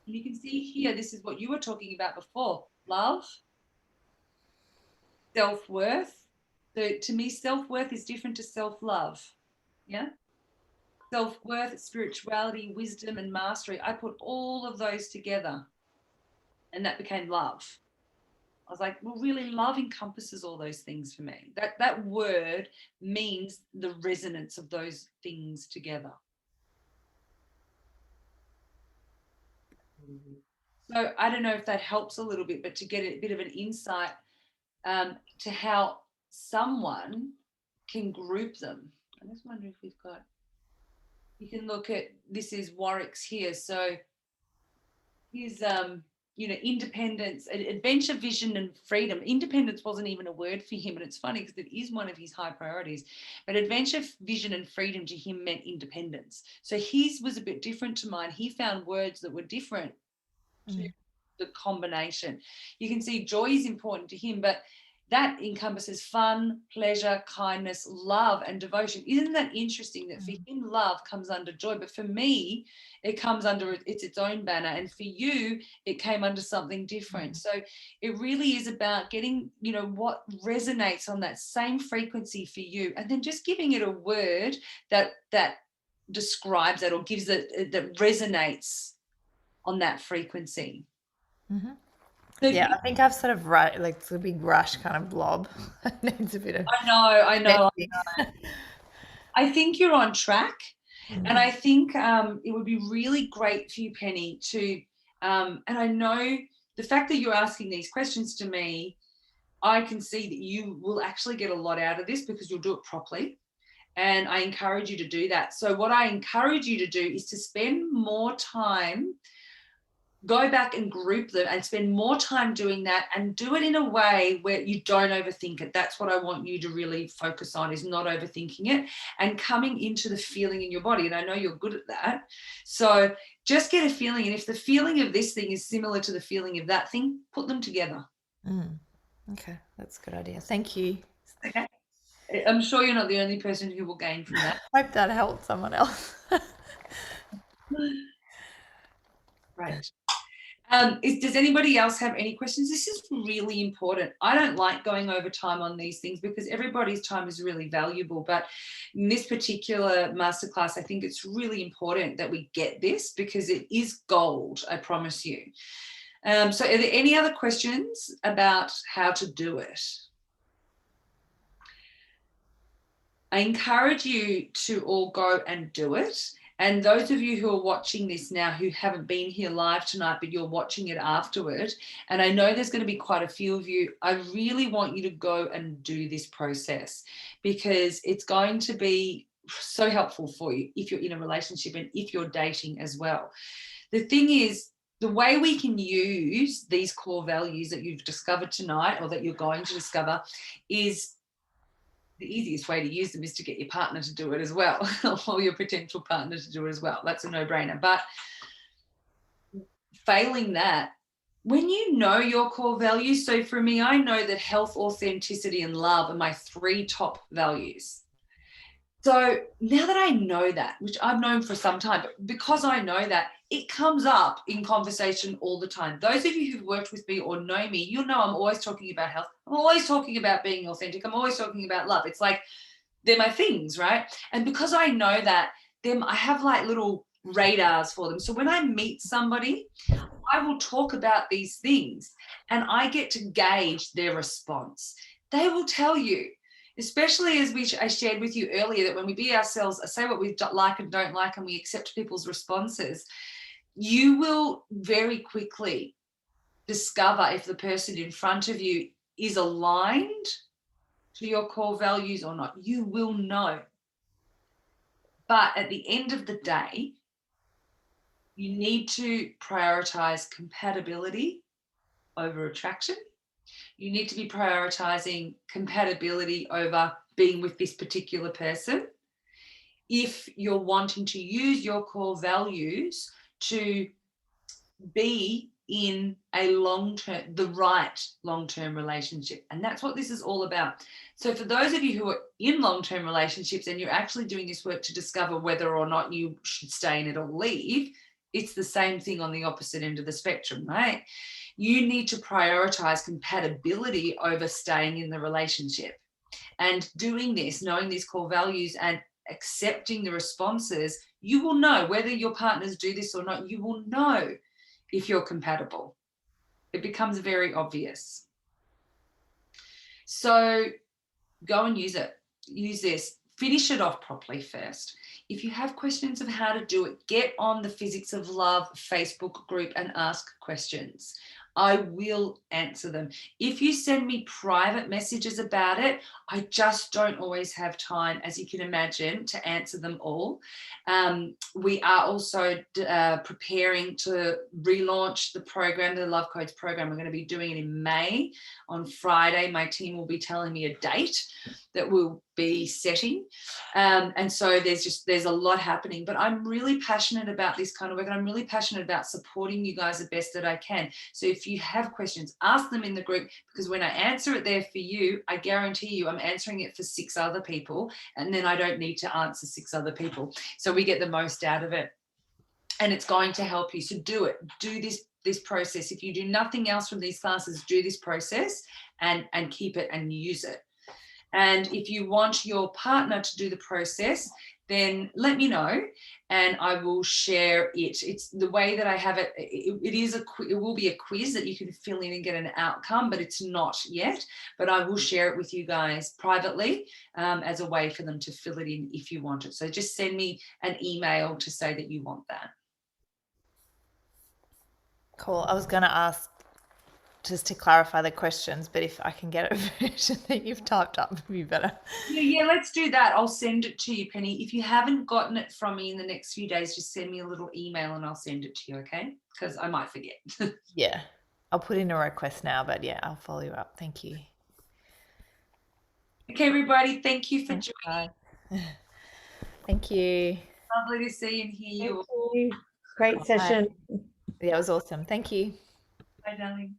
And you can see here, this is what you were talking about before: love, self-worth. So to me, self-worth is different to self-love. Yeah. Self-worth, spirituality, wisdom, and mastery. I put all of those together and that became love. I was like, well, really, love encompasses all those things for me. That word means the resonance of those things together. So I don't know if that helps a little bit, but to get a bit of an insight to how someone can group them. I just wonder if we've got, you can look at, this is Warwick's here. So here's, you know, independence, adventure, vision, and freedom. Independence wasn't even a word for him. And it's funny because it is one of his high priorities. But adventure, vision, and freedom to him meant independence. So his was a bit different to mine. He found words that were different to the combination. You can see joy is important to him, but that encompasses fun, pleasure, kindness, love, and devotion. Isn't that interesting that for him, love comes under joy, but for me, it comes under its own banner, and for you, it came under something different. So it really is about getting, you know, what resonates on that same frequency for you, and then just giving it a word that describes it or gives it, that resonates on that frequency. Mm-hmm. So yeah, I think I've sort of like it's a big rush kind of blob. Needs a bit of. I know. I think you're on track, and I think it would be really great for you, Penny, to and I know the fact that you're asking these questions to me, I can see that you will actually get a lot out of this because you'll do it properly. And I encourage you to do that. So what I encourage you to do is to spend more time, go back and group them and spend more time doing that, and do it in a way where you don't overthink it. That's what I want you to really focus on, is not overthinking it and coming into the feeling in your body. And I know you're good at that. So just get a feeling. And if the feeling of this thing is similar to the feeling of that thing, put them together. Okay, that's a good idea. Thank you. Okay. I'm sure you're not the only person who will gain from that. Hope that helped someone else. Right. Does anybody else have any questions? This is really important. I don't like going over time on these things because everybody's time is really valuable. But in this particular masterclass, I think it's really important that we get this because it is gold, I promise you. So are there any other questions about how to do it? I encourage you to all go and do it. And those of you who are watching this now who haven't been here live tonight, but you're watching it afterward, and I know there's going to be quite a few of you, I really want you to go and do this process because it's going to be so helpful for you if you're in a relationship and if you're dating as well. The thing is, the way we can use these core values that you've discovered tonight or that you're going to discover is the easiest way to use them is to get your partner to do it as well, or your potential partner to do it as well. That's a no-brainer. But failing that, when you know your core values, so for me, I know that health, authenticity, and love are my 3 top values. So now that I know that, which I've known for some time, but because I know that, it comes up in conversation all the time. Those of you who've worked with me or know me, you'll know I'm always talking about health. I'm always talking about being authentic. I'm always talking about love. It's like they're my things, right? And because I know that, then I have like little radars for them. So when I meet somebody, I will talk about these things and I get to gauge their response. They will tell you, especially as I shared with you earlier, that when we be ourselves, say what we like and don't like, and we accept people's responses, you will very quickly discover if the person in front of you is aligned to your core values or not. You will know. But at the end of the day, you need to prioritize compatibility over attraction. You need to be prioritizing compatibility over being with this particular person. If you're wanting to use your core values to be in a long-term, the right long-term relationship. And that's what this is all about. So for those of you who are in long-term relationships and you're actually doing this work to discover whether or not you should stay in it or leave, it's the same thing on the opposite end of the spectrum, right? You need to prioritize compatibility over staying in the relationship. And doing this, knowing these core values and accepting the responses, you will know whether your partners do this or not. You will know if you're compatible. It becomes very obvious. So go and use it. Use this. Finish it off properly first. If you have questions of how to do it, get on the Physics of Love Facebook group and ask questions. I will answer them. If you send me private messages about it, I just don't always have time, as you can imagine, to answer them all. We are also preparing to relaunch the program, the Love Codes program. We're going to be doing it in May. On Friday, my team will be telling me a date that we'll be setting. And so there's a lot happening, but I'm really passionate about this kind of work, and I'm really passionate about supporting you guys the best that I can. So if you have questions, ask them in the group, because when I answer it there for you, I guarantee you I'm answering it for 6 other people, and then I don't need to answer 6 other people. So we get the most out of it, and it's going to help you. So do it. Do this process. If you do nothing else from these classes, do this process and keep it and use it. And if you want your partner to do the process, then let me know and I will share it. It's the way that I have it. It will be a quiz that you can fill in and get an outcome, but it's not yet. But I will share it with you guys privately as a way for them to fill it in if you want it. So just send me an email to say that you want that. Cool. I was going to ask just to clarify the questions, but if I can get a version that you've typed up, would be better. Yeah, let's do that. I'll send it to you, Penny. If you haven't gotten it from me in the next few days, just send me a little email and I'll send it to you, okay? Because I might forget. Yeah, I'll put in a request now, but yeah, I'll follow you up. Thank you. Okay, everybody, thank you for Thanks, joining. guys. Thank you. Lovely to see and hear you. Thank you. Great session. Yeah, it was awesome. Thank you. Bye, darling.